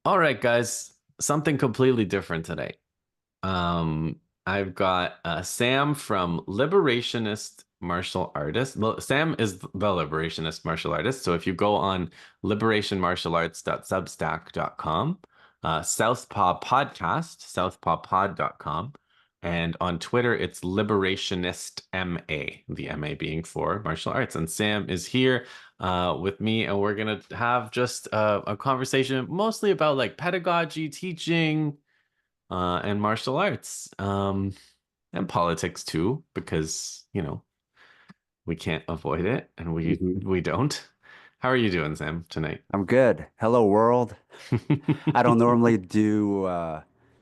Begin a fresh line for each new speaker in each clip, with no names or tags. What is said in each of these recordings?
All right, guys, something completely different today. I've got Sam from Liberationist Martial Artist. Sam is the Liberationist Martial Artist. So if you go on liberationmartialarts.substack.com, Southpaw Podcast, southpawpod.com, and on Twitter, it's Liberationist MA, the MA being for martial arts. And Sam is here with me, and we're gonna have just a conversation mostly about like pedagogy, teaching, and martial arts, and politics too, because we can't avoid it, and we
hmm
we don't. How are you doing, Sam, tonight?
I'm good. Hello, world. I don't normally do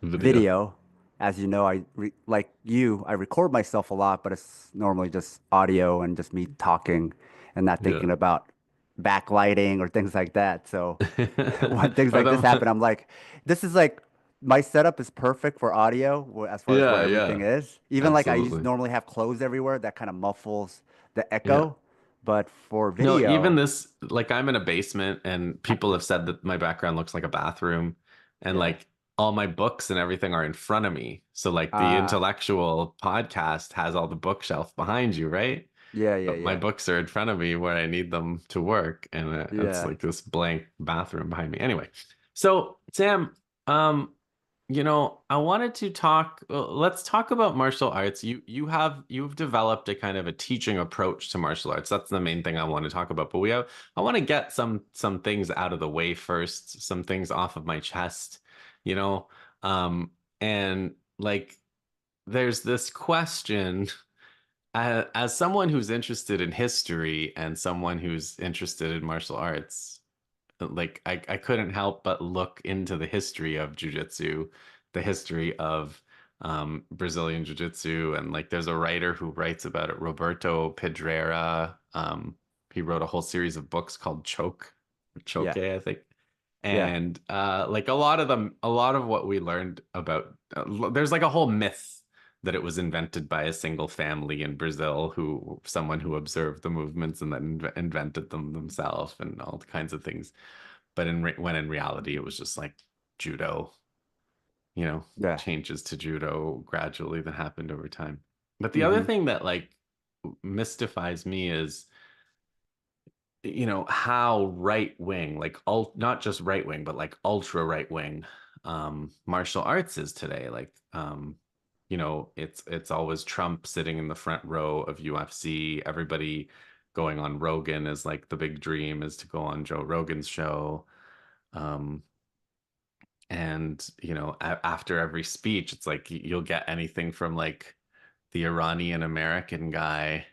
Video.
video. As you know, like you, I record myself a lot, but it's normally just audio and just me talking and not
Yeah.
thinking about backlighting or things like that. So when things
Or
like this
the
happen, I'm like, this is like my setup is perfect for audio as far as where
yeah,
everything
yeah,
is. Even like I
absolutely.
normally have clothes everywhere that kind of muffles the
Yeah.
echo. But for
No, even
video,
this, like I'm in a basement and people have said that my background looks like a bathroom and
yeah.
like all my books and everything are in front of me. So like the
Uh,
intellectual podcast has all the bookshelf behind you, right?
yeah, yeah,
But my
yeah.
books are in front of me where I need them to work, and it's
Yeah.
like this blank bathroom behind me. Anyway, so Sam, I wanted to talk. Let's talk about martial arts. You've developed a kind of a teaching approach to martial arts. That's the main thing I want to talk about. But I want to get some things out of the way first, some things off of my chest, you know, and like there's this question. As someone who's interested in history and someone who's interested in martial arts, like I couldn't help but look into the history of jiu-jitsu, the history of Brazilian jiu-jitsu, and like there's a writer who writes about it, Roberto Pedreira. He wrote a whole series of books called Choke,
Yeah.
I think.
Yeah.
And like a lot of what we learned about, there's like a whole myth that it was invented by a single family in Brazil someone who observed the movements and then invented them themselves and all kinds of things. But when in reality, it was just like judo,
Yeah.
changes to judo gradually that happened over time. But the other
hmm
thing that like mystifies me is, how right wing, like not just right wing, but like ultra right wing, martial arts is today. Like, it's always Trump sitting in the front row of UFC. Everybody going on Rogan is like the big dream is to go on Joe Rogan's show. Um, and after every speech, it's like you'll get anything from like the Iranian American guy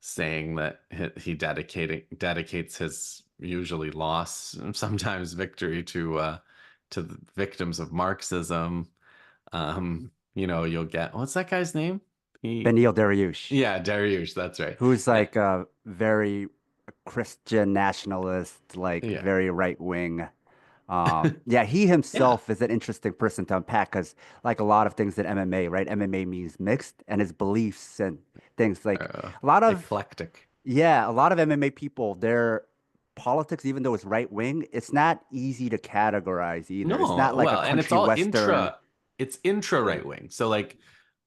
saying that he dedicates his usually loss and sometimes victory to the victims of Marxism. You'll get, what's that guy's name? He
Benil Dariush,
Yeah, Dariush, that's right.
who's
Eh,
like a very Christian nationalist, like
yeah.
very right wing. Yeah, he
Yeah.
himself is an interesting person to unpack because, like a lot of things in MMA, right? MMA means mixed, and his beliefs and things like
Uh,
a lot of,
eclectic.
yeah, a lot of MMA people, their politics, even though it's right wing, it's not easy to categorize either. It's
No,
not like a
well, and
country western.
it's intra
Yeah.
right wing. So like,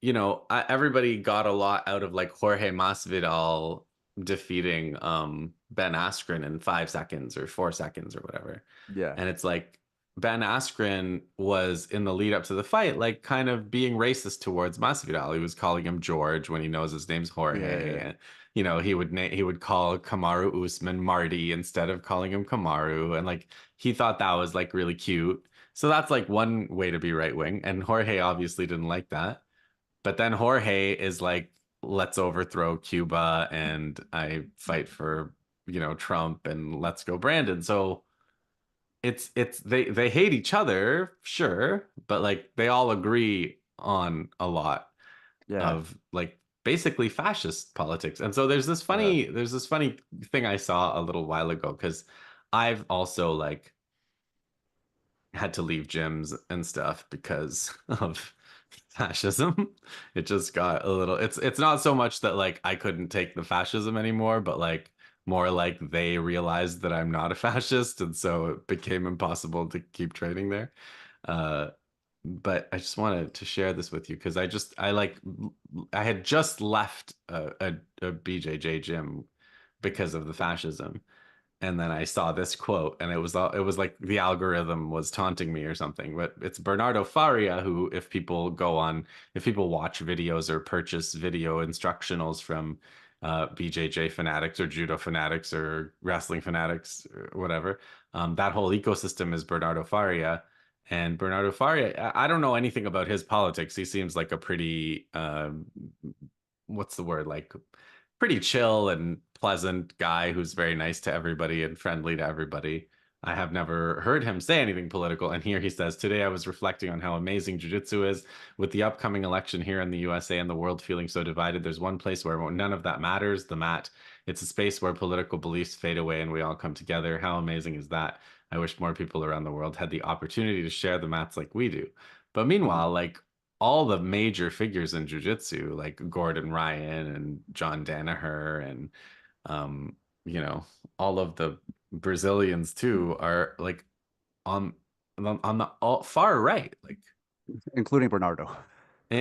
everybody got a lot out of like Jorge Masvidal defeating Ben Askren in 5 seconds or 4 seconds or whatever.
Yeah.
And it's like Ben Askren was in the lead up to the fight, like kind of being racist towards Masvidal. He was calling him George when he knows his name's
Yeah.
Jorge.
Yeah.
And, he would call Kamaru Usman Marty instead of calling him Kamaru. And like he thought that was like really cute. So that's like one way to be right wing. And Jorge obviously didn't like that. But then Jorge is like, let's overthrow Cuba and I fight for, Trump and let's go Brandon. So they hate each other, sure, but like they all agree on a lot
Yeah.
of like basically fascist politics. And so
Yeah.
there's this funny thing I saw a little while ago because I've also like had to leave gyms and stuff because of fascism. It just got a little, it's not so much that like I couldn't take the fascism anymore, but like more like they realized that I'm not a fascist, and so it became impossible to keep training there. Uh, but I just wanted to share this with you because I had just left a BJJ gym because of the fascism, and then I saw this quote, and it was like the algorithm was taunting me or something. But it's Bernardo Faria who, if people watch videos or purchase video instructionals from BJJ fanatics or judo fanatics or wrestling fanatics or whatever, that whole ecosystem is Bernardo Faria. And Bernardo Faria, I don't know anything about his politics. He seems like a pretty, what's the word, like pretty chill and pleasant guy who's very nice to everybody and friendly to everybody. I have never heard him say anything political. And here he says, today I was reflecting on how amazing jiu-jitsu is. With the upcoming election here in the USA and the world feeling so divided, there's one place where none of that matters, the mat. It's a space where political beliefs fade away and we all come together. How amazing is that? I wish more people around the world had the opportunity to share the mats like we do. But
Mhm.
meanwhile, like all the major figures in jiu-jitsu, like Gordon Ryan and John Danaher and um, you know, all of the Brazilians too are like on on the far right. Like
Including Bernardo.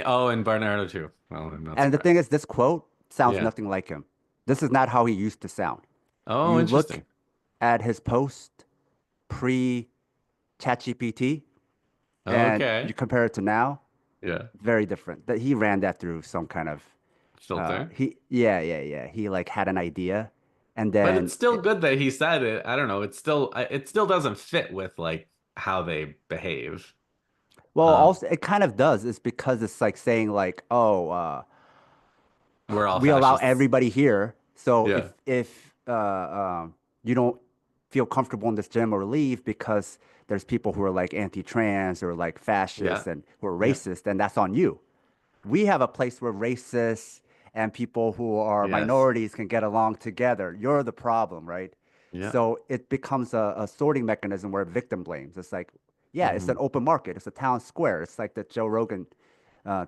oh, and Bernardo too. Well, I'm not
And the
surprised.
thing is, this quote sounds
Yeah.
nothing like him. This is not how he used to sound.
Oh,
You look
interesting.
at his post pre ChatGPT and you
Okay.
compare it to now,
Yeah.
very different. That he ran that through some kind of
Filter.
yeah. He like had an idea and
But it's
then
still good that he said it. I don't know. It still doesn't fit with like how they behave.
well
Um,
also it kind of does. It's because it's like saying like, oh,
we're all
we allow
fascists.
everybody here. So
Yeah.
if you don't feel comfortable in this gym or leave because there's people who are like anti-trans or like
Yeah.
fascists and who are
Yeah.
racist, then that's on you. We have a place where racists and people who are
Yes.
minorities can get along together. You're the problem, right?
Yeah.
So it becomes a sorting mechanism where victim blames. It's like, yeah, it's
Hmm.
an open market. It's a town square. It's like the Joe Rogan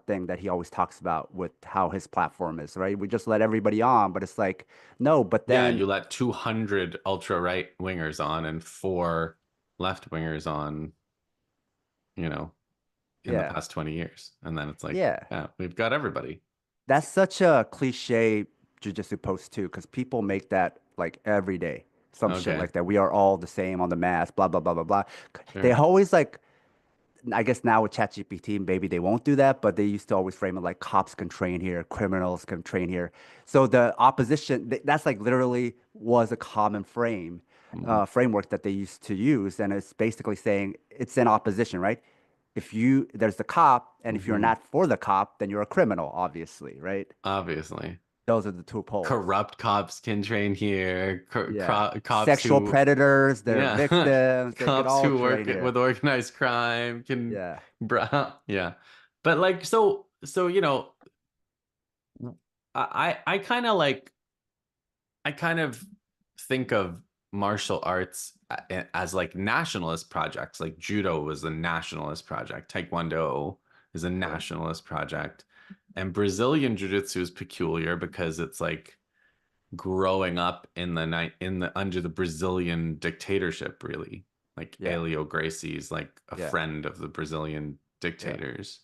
thing that he always talks about with how his platform is, right? We just let everybody on, but it's like, no, but
Yeah,
then,
you let 200 ultra right wingers on and four left wingers on, you know, in the
yeah,
past 20 years. And then it's like,
yeah.
yeah, we've got everybody.
That's such a cliche jujitsu post too, because people make that like every day. Some shit
Okay,
like that. We are all the same on the mass, blah, blah, blah, blah, blah. They
sure.
always like, I guess now with ChatGPT, maybe they won't do that, but they used to always frame it like cops can train here, criminals can train here. So the opposition, that's like literally was a common
Mhm.
framework that they used to use. And it's basically saying it's in opposition, right? There's the cop, and if you're
Hmm.
not for the cop, then you're a criminal, obviously, right?
Obviously.
Those are the two poles.
Corrupt cops can train here.
Yeah.
Cops
Sexual
who,
predators, they're
yeah,
victims, they could
cops
all
who
train
work
here.
with organized crime can,
Yeah.
yeah. But like, I kind of like, I kind of think of martial arts as like nationalist projects. Like judo was a nationalist project, Taekwondo is a
Right.
nationalist project, and Brazilian jiu-jitsu is peculiar because it's like growing up in the night in the under the Brazilian dictatorship, really. Like
Yeah.
Helio Gracie is like a
Yeah.
friend of the Brazilian
Yeah.
dictators.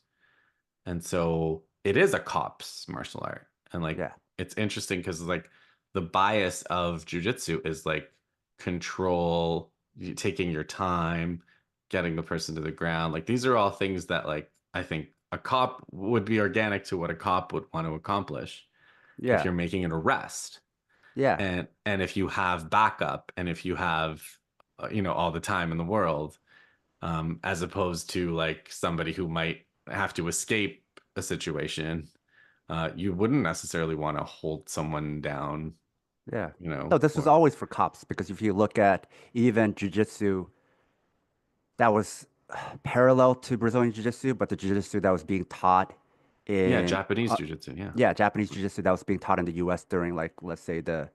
And so it is a cop's martial art. And like
Yeah.
it's interesting because like the bias of jujitsu is like control, taking your time, getting the person to the ground. Like these are all things that like I think a cop would be organic to what a cop would want to accomplish if
Yeah.
you're making an arrest.
Yeah.
And if you have backup and if you have all the time in the world, as opposed to like somebody who might have to escape a situation. You wouldn't necessarily want to hold someone down,
Yeah.
you know,
No, this was
or
always for cops because if you look at even jujitsu that was parallel to Brazilian jiu-jitsu, but the jiu-jitsu that was being taught
yeah,
in
Japanese jiu-jitsu. Yeah.
yeah, Japanese jiu-jitsu that was being taught in the US during like let's say the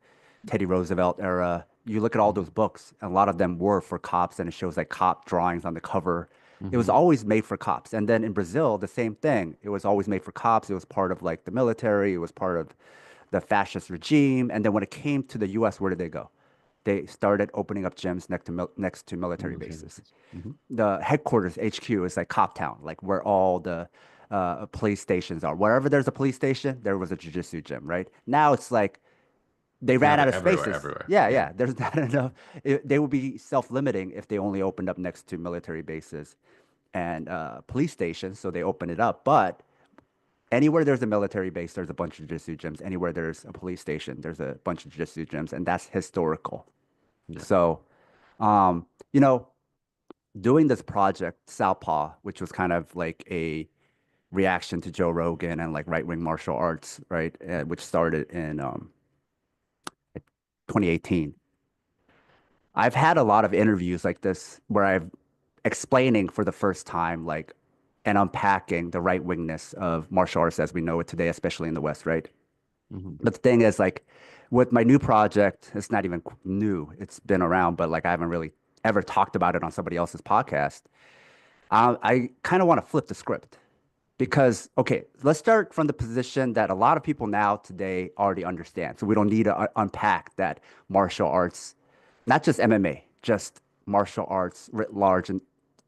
Teddy Roosevelt era. You look at all those
Hmm.
books, and a lot of them were for cops, and it shows like cop drawings on the cover. It was
Hmm.
always made for cops. And then in Brazil, the same thing. It was always made for cops. It was part of like the military. It was part of the fascist regime. And then when it came to the U.S., where did they go? They started opening up gyms next to military
Military
bases.
bases. Hmm.
The headquarters HQ is like Cop Town, like where all the police stations are. Wherever there's a police station, there was a jujitsu gym, right? Now it's like they
Now
ran out
they're
of
everywhere,
spaces.
everywhere.
Yeah,
Yeah.
yeah. There's not enough. They would be self-limiting if they only opened up next to military bases and police stations. So they opened it up. But anywhere there's a military base, there's a bunch of jiu-jitsu gyms. Anywhere there's a police station, there's a bunch of jiu-jitsu gyms, and that's historical.
Yeah.
So, um, you know, doing this project, Southpaw, which was kind of like a reaction to Joe Rogan and like right-wing martial arts, right, which started in 2018. I've had a lot of interviews like this where I've explaining for the first time, like, and unpacking the right wingness of martial arts as we know it today, especially in the West, right?
Hmm.
But the thing is, like, with my new project, it's not even new. It's been around, but like I haven't really ever talked about it on somebody else's podcast. I kind of want to flip the script because, okay, let's start from the position that a lot of people now today already understand. So we don't need to unpack that martial arts, not just MMA, just martial arts writ large and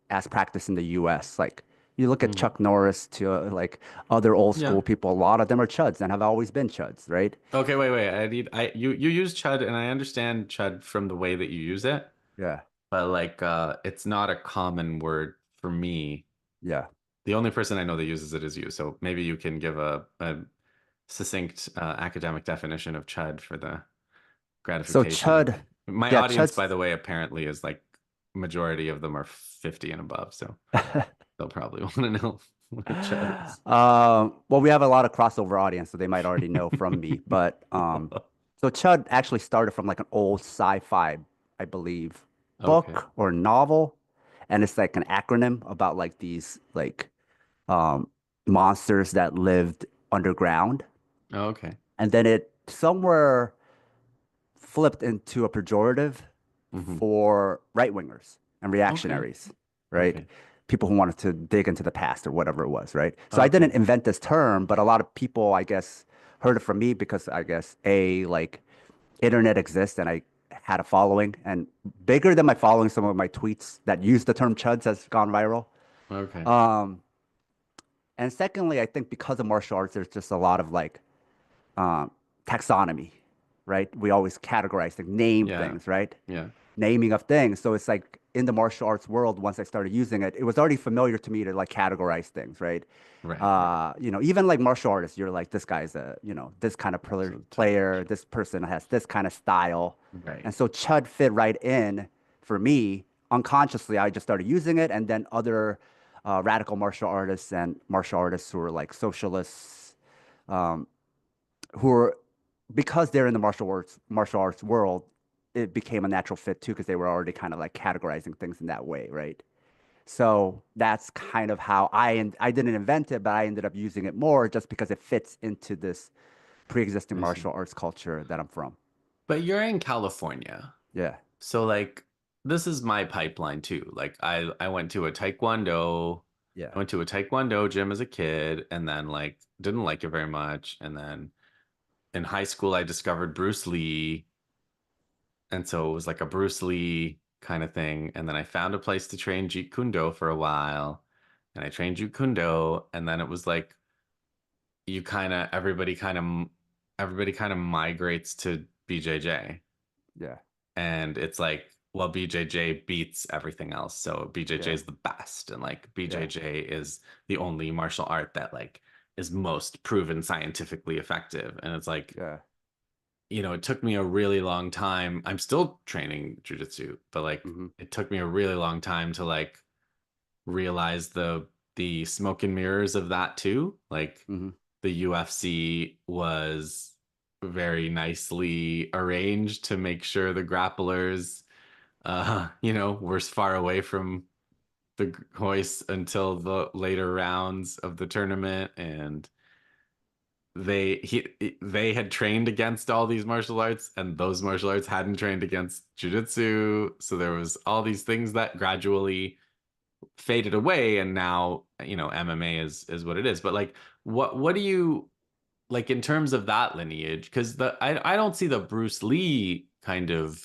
as practiced in the US. Like you look at
Hmm.
Chuck Norris to like other old
Yeah.
school people, a lot of them are chuds and have always been chuds, right?
Okay, wait. You use chud and I understand chud from the way that you use it,
Yeah.
but like it's not a common word for me.
Yeah.
The only person I know that uses it is you. So maybe you can give a succinct academic definition of chud for the
So
gratification of
chud,
my
yeah,
audience, by
chuds.
the way, apparently is like majority of them are 50 and above, so they'll probably want to know what chud is.
Well, we have a lot of crossover audience, so they might already know from me. But so Chud actually started from like an old sci-fi, I believe,
Okay.
book or novel, and it's like an acronym about like these like um monsters that lived underground,
Okay.
and then it somewhere flipped into a pejorative
Hmm.
for right wingers and
Okay.
reactionaries, right?
Okay.
People who wanted to dig into the past or whatever it was, right? So I didn't
Okay.
invent this term, but a lot of people, I guess, heard it from me because I guess like internet exists and I had a following and bigger than my following, some of my tweets that use the term chuds has gone viral.
Okay.
Um, and secondly, I think because of martial arts, there's just a lot of like um, taxonomy, right? We always categorize things, name
Yeah.
things, right?
Yeah.
Naming of things. So it's like in the martial arts world, once I started using it, it was already familiar to me to like categorize things, right?
Right. Right.
Even like martial artists, you're like, this guy's a, this kind of
So
player, this person has this kind of style.
right.
And so Chud fit right in for me. Unconsciously, I just started using it. And then other radical martial artists and martial artists who are like socialists, um, who are because they're in the martial arts world, it became a natural fit too because they were already kind of like categorizing things in that way, right? So that's kind of how I didn't invent it, but I ended up using it more just because it fits into this pre-existing
I see.
martial arts culture that I'm from.
But you're in California.
Yeah,
So like this is my pipeline too. Like I went to a taekwondo
yeah,
I went to a taekwondo gym as a kid and then like didn't like it very much and then in high school I discovered Bruce Lee and so it was like a Bruce Lee kind of thing and then I found a place to train Jeet Kune Do for a while and I trained Jeet Kune Do and then it was like you kind of everybody kind of migrates to BJJ.
yeah,
And it's like, well, BJJ beats everything else, so BJJ
yeah,
is the best, and like
yeah,
BJJ is the only martial art that like is most proven scientifically effective. And it's like,
yeah.
it took me a really long time. I'm still training jujitsu, but like
Hmm.
it took me a really long time to like realize the smoke and mirrors of that too. Like
Hmm.
the UFC was very nicely arranged to make sure the grapplers were as far away from the hoist until the later rounds of the tournament and they had trained against all these martial arts and those martial arts hadn't trained against jiu-jitsu, so there was all these things that gradually faded away and now MMA is what it is. But like what do you like in terms of that lineage, because I don't see the Bruce Lee kind of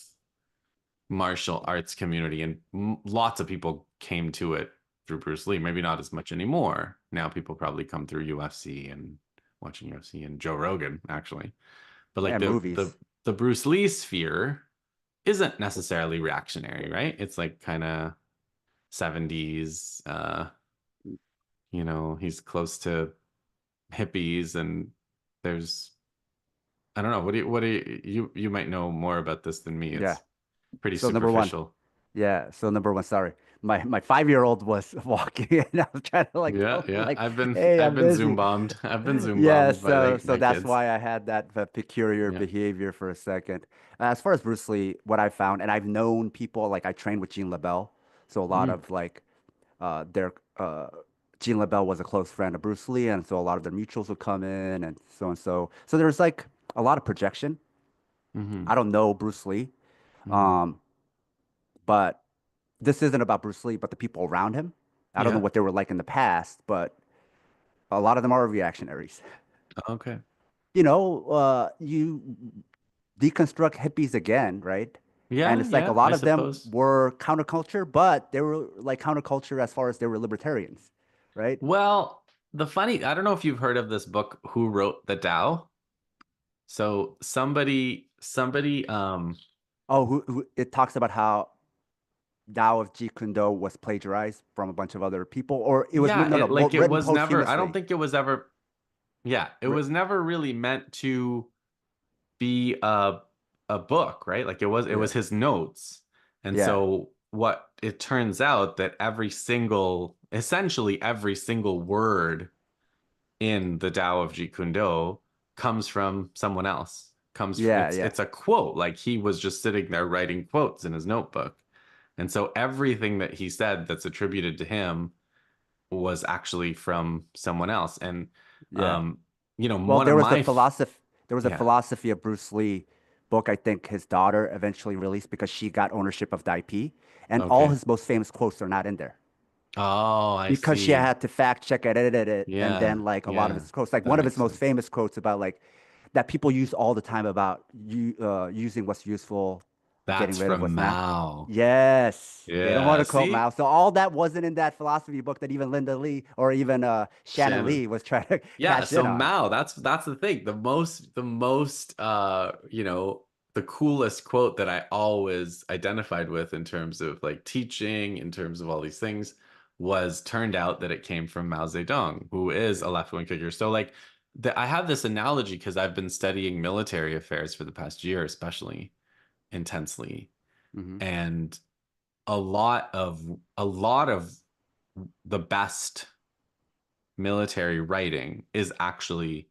martial arts community, and lots of people came to it through Bruce Lee. Maybe not as much anymore. Now people probably come through UFC and watching UFC and Joe Rogan actually. But like
and movies.
the Bruce Lee sphere isn't necessarily reactionary, right? It's like kind of 70s. He's close to hippies, and there's I don't know. You might know more about this than me.
Yeah.
It's pretty
So number one,
superficial.
yeah. So number one, sorry. My 5-year-old was walking and I was trying to like
Yeah,
tell him
yeah.
like,
I've been
hey,
I've
I'm
been Zoom
busy.
bombed. I've been Zoom
Yeah,
bombed by
so
my
that's
kids.
why I had that peculiar
Yeah.
behavior for a second. As far as Bruce Lee, what I found, and I've known people like I trained with Gene LaBelle, so a lot
Mm,
of like their Gene LaBelle was a close friend of Bruce Lee, and so a lot of their mutuals would come in and so and so. So there's like a lot of projection.
hmm
I don't know Bruce Lee,
hmm
um, but this isn't about Bruce Lee, but the people around him. I don't know
Yeah.
what they were like in the past, but a lot of them are reactionaries.
Okay.
You deconstruct hippies again, right? And
Yeah,
it's like a
yeah,
lot
I
of them
suppose.
were counterculture, but they were like counterculture as far as they were libertarians, right?
Well, I don't know if you've heard of this book, Who Wrote the Tao? So somebody,
Oh, it talks about how Tao of Jeet Kune Do was plagiarized from a bunch of other people, or it was
yeah,
no, no,
it
written
was never, I don't
posthumously.
think it was ever, yeah, it
Ri-
was never really meant to be a book, right? Like it was
Yeah,
his notes. And
yeah,
so what it turns out that essentially every single word in the Tao of Jeet Kune Do comes from someone else.
yeah, yeah,
It's a quote. Like he was just sitting there writing quotes in his notebook. And so everything that he said that's attributed to him was actually from someone else. And
yeah.
um,
Well,
one of my
there was a
yeah,
philosophy of Bruce Lee book I think his daughter eventually released because she got ownership of the IP, and all
okay.
his most famous quotes are not in there
Oh, I
because she
see.
had to fact check it, edit it, and
Yeah,
then like a lot of
yeah.
his quotes, like
That
one of his
makes
most
sense.
famous quotes about like that people use all the time about using what's useful, getting
That's
rid of
from
what's not.
Mao.
Yes, they don't want
Yeah,
to quote
see?
Mao. So all that wasn't in that philosophy book that even Linda Lee or even Shannon
Shannon.
Lee was trying to
Yeah,
cash in
so
on.
Mao, that's the thing. The most the coolest quote that I always identified with in terms of like teaching, in terms of all these things, was turned out that it came from Mao Zedong, who is
Yeah.
a left-wing figure. So like I have this analogy because I've been studying military affairs for the past year, especially intensely.
Hmm.
And a lot of the best military writing is actually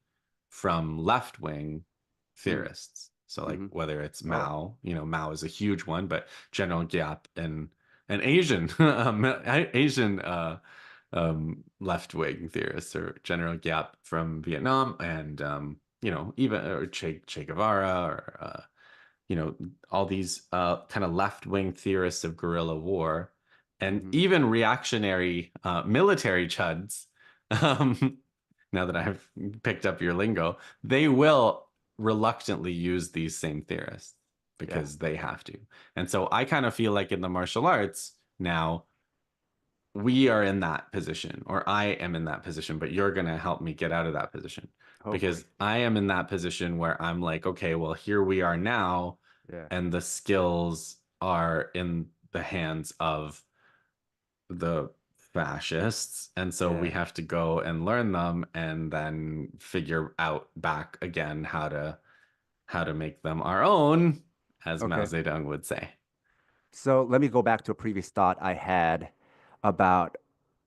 from left-wing
Mm.
theorists. So like
Hmm.
whether it's
Oh,
Mao, Mao is a huge one, but General Giap and Asian Asian left-wing theorists, or General Giap from Vietnam, and even or Che Guevara, or all these kind of left-wing theorists of guerrilla war, and
hmm.
even reactionary military chuds. Um, now that I've picked up your lingo, they will reluctantly use these same theorists
Yeah.
because they have to. And so I kind of feel like in the martial arts now, we are in that position, or I am in that position, but you're going to help me get out of that position,
Hopefully.
because I am in that position where I'm like, okay, well, here we are now,
Yeah.
and the skills are in the hands of the fascists. And so we
Yeah.
have to go and learn them and then figure out back again how to make them our own, as Mao
Okay.
Zedong would say.
So let me go back to a previous thought I had about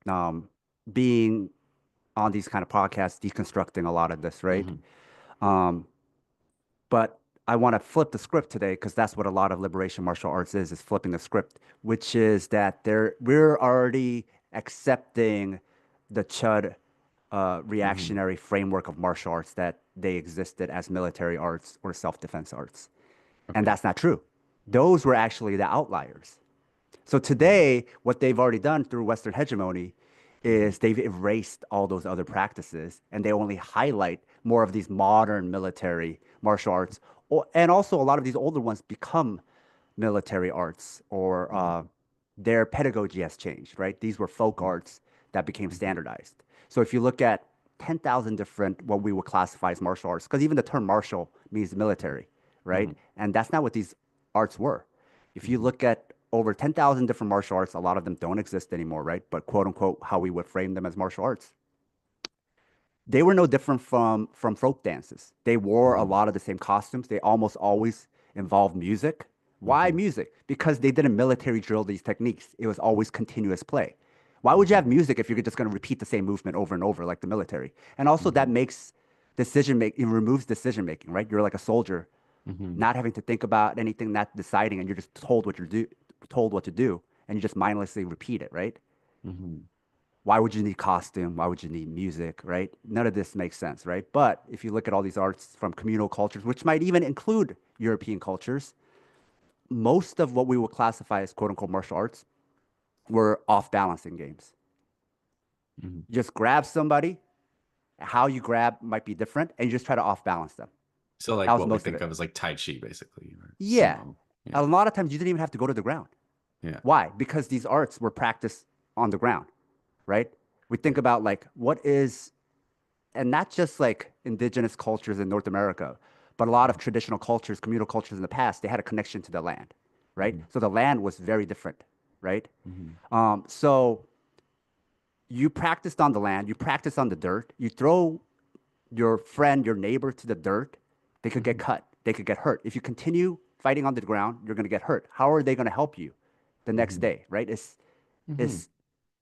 um, being on these kind of podcasts, deconstructing a lot of this, right?
Hmm
Um, but I want to flip the script today because that's what a lot of liberation martial arts is flipping the script, which is that we're already accepting the Chud
hmm
reactionary framework of martial arts that they existed as military arts or self-defense arts. And
Okay.
that's not true. Those were actually the outliers. So
hmm
today, what they've already done through Western hegemony
hmm
is they've erased all those other practices and they only highlight more of these modern military martial arts, and also a lot of these older ones become military arts, or their pedagogy has changed, right? These were folk arts that became
Mhm.
standardized. So if you look at 10,000 different what we would classify as martial arts, because even the term martial means military, right?
Mhm.
And that's not what these arts were. If you
Mhm.
look at over 10,000 different martial arts, a lot of them don't exist anymore, right? But quote unquote, how we would frame them as martial arts, they were no different from folk dances. They wore a
Mhm.
lot of the same costumes. They almost always involved music. Why
Mhm.
music? Because they didn't military drill these techniques. It was always continuous play. Why would you have
Mhm.
music if you're just going to repeat the same movement over and over like the military? And also that
Mhm.
makes decision making, it removes decision making, right? You're like a soldier,
Mhm.
not having to think about anything, not deciding, and you're just told what to do, and you just mindlessly repeat it, right?
Mhm.
Why would you need costume? Why would you need music, right? None of this makes sense, right? But if you look at all these arts from communal cultures, which might even include European cultures, most of what we would classify as quote unquote martial arts were off balancing games.
Mhm.
You just grab somebody, how you grab might be different, and you just try to off balance them.
So
That
like
was
what we
most of
think
it.
of as like Tai Chi basically or
Yeah.
sumo. Yeah.
A lot of times you didn't even have to go to the ground.
Yeah.
Why? Because these arts were practiced on the ground, right? We think
Right.
about like what is, and not just like indigenous cultures in North America, but a lot of traditional cultures, communal cultures in the past, they had a connection to the land, right?
Mhm.
So the land was very different, right?
Mhm.
So you practiced on the land, you practiced on the dirt, you throw your friend, your neighbor to the dirt, they could get
Mhm.
cut, they could get hurt. If you continue fighting on the ground, you're going to get hurt. How are they going to help you the next
Mhm.
day, right?
Mhm.
It's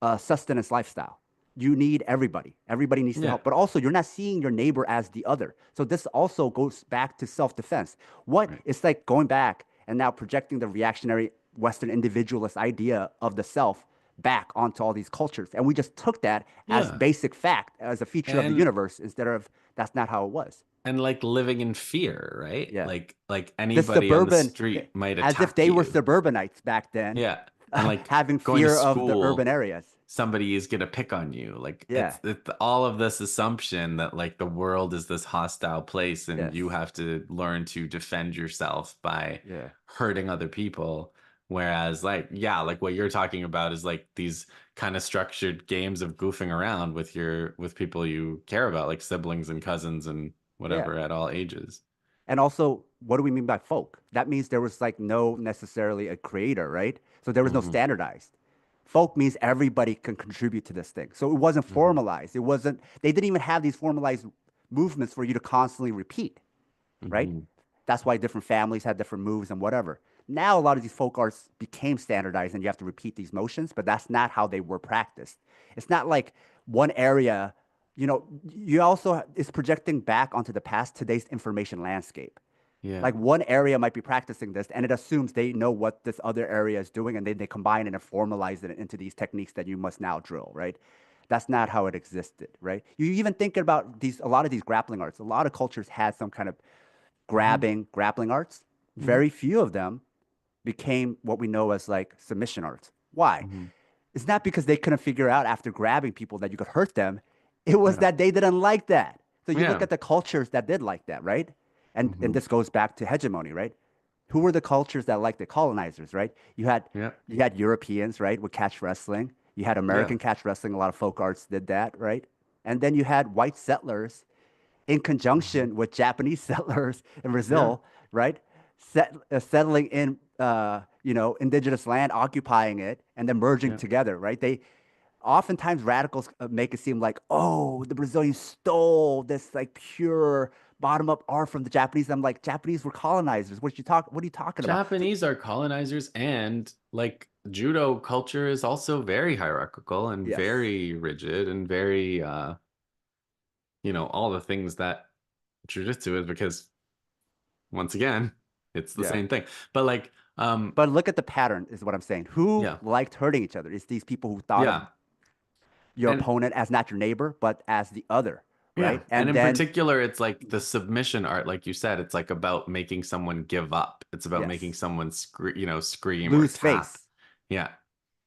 a sustenance lifestyle. You need everybody. Everybody needs to
Yeah.
help. But also, you're not seeing your neighbor as the other. So this also goes back to self-defense. What
Right.
it's like going back and now projecting the reactionary Western individualist idea of the self back onto all these cultures. And we just took that as
Yeah.
basic fact, as a feature of the
And
universe, instead of that's not how it was.
like living in fear, right?
Yeah.
Like
The
anybody on the
suburban,
street might
as if
attack
they were
you.
suburbanites back then,
Yeah. And like
having
going to
fear of the urban
school,
areas.
somebody is gonna pick on you. Like
Yeah.
it's all of this assumption that like the world is this hostile place and
Yes.
you have to learn to defend yourself by
Yeah.
hurting other people. Whereas like, yeah, like what you're talking about is like these kind of structured games of goofing around with people you care about, like siblings and cousins and
Yeah.
whatever at all ages.
And also, what do we mean by folk? That means there was like no necessarily a creator, right? So there was no
Hmm.
standardized. Folk means everybody can contribute to this thing. So it wasn't
Hmm.
formalized. It wasn't, they didn't even have these formalized movements for you to constantly repeat, right?
Hmm.
That's why different families had different moves and whatever. Now a lot of these folk arts became standardized and you have to repeat these motions, but that's not how they were practiced. It's not like one area, you also is projecting back onto the past, today's information landscape.
Yeah.
Like one area might be practicing this and it assumes they know what this other area is doing and then they combine it and formalize it into these techniques that you must now drill, right? That's not how it existed, right? You even think about these, a lot of these grappling arts, a lot of cultures had some kind of
Hmm.
grappling arts.
Hmm.
Very few of them became what we know as like submission arts. Why?
Hmm.
It's not because they couldn't figure out after grabbing people that you could hurt them. It was
Yeah.
that they didn't like that. So you look
Yeah.
at the cultures that did like that, right? And
Hmm.
this goes back to hegemony, right? Who were the cultures that liked the colonizers, right?
Yeah.
You had Europeans, right, with catch wrestling. You had
Yeah.
American catch wrestling. A lot of folk arts did that, right? And then you had white settlers in
Hmm.
conjunction with Japanese settlers in
Yeah.
Brazil, right? Settling in, indigenous land, occupying it, and then merging
Yeah.
together, right? They oftentimes radicals make it seem like, oh, the Brazilians stole this like pure bottom up art from the Japanese. I'm like, Japanese were colonizers. What are you talking about? So,
Japanese are colonizers, and like judo culture is also very hierarchical and
yes,
very rigid and very all the things that jujitsu is because once again, it's the
yeah.
same thing. But like
But look at the pattern, is what I'm saying. Who
yeah.
liked hurting each other? It's these people who thought of
Yeah.
your
And
opponent as not your neighbor, but as the other,
yeah,
right?
and
And
in
then,
particular it's like the submission art like you said, it's like about making someone give up. It's about making
yes,
someone scream or
lose
tap.
face.
Yeah.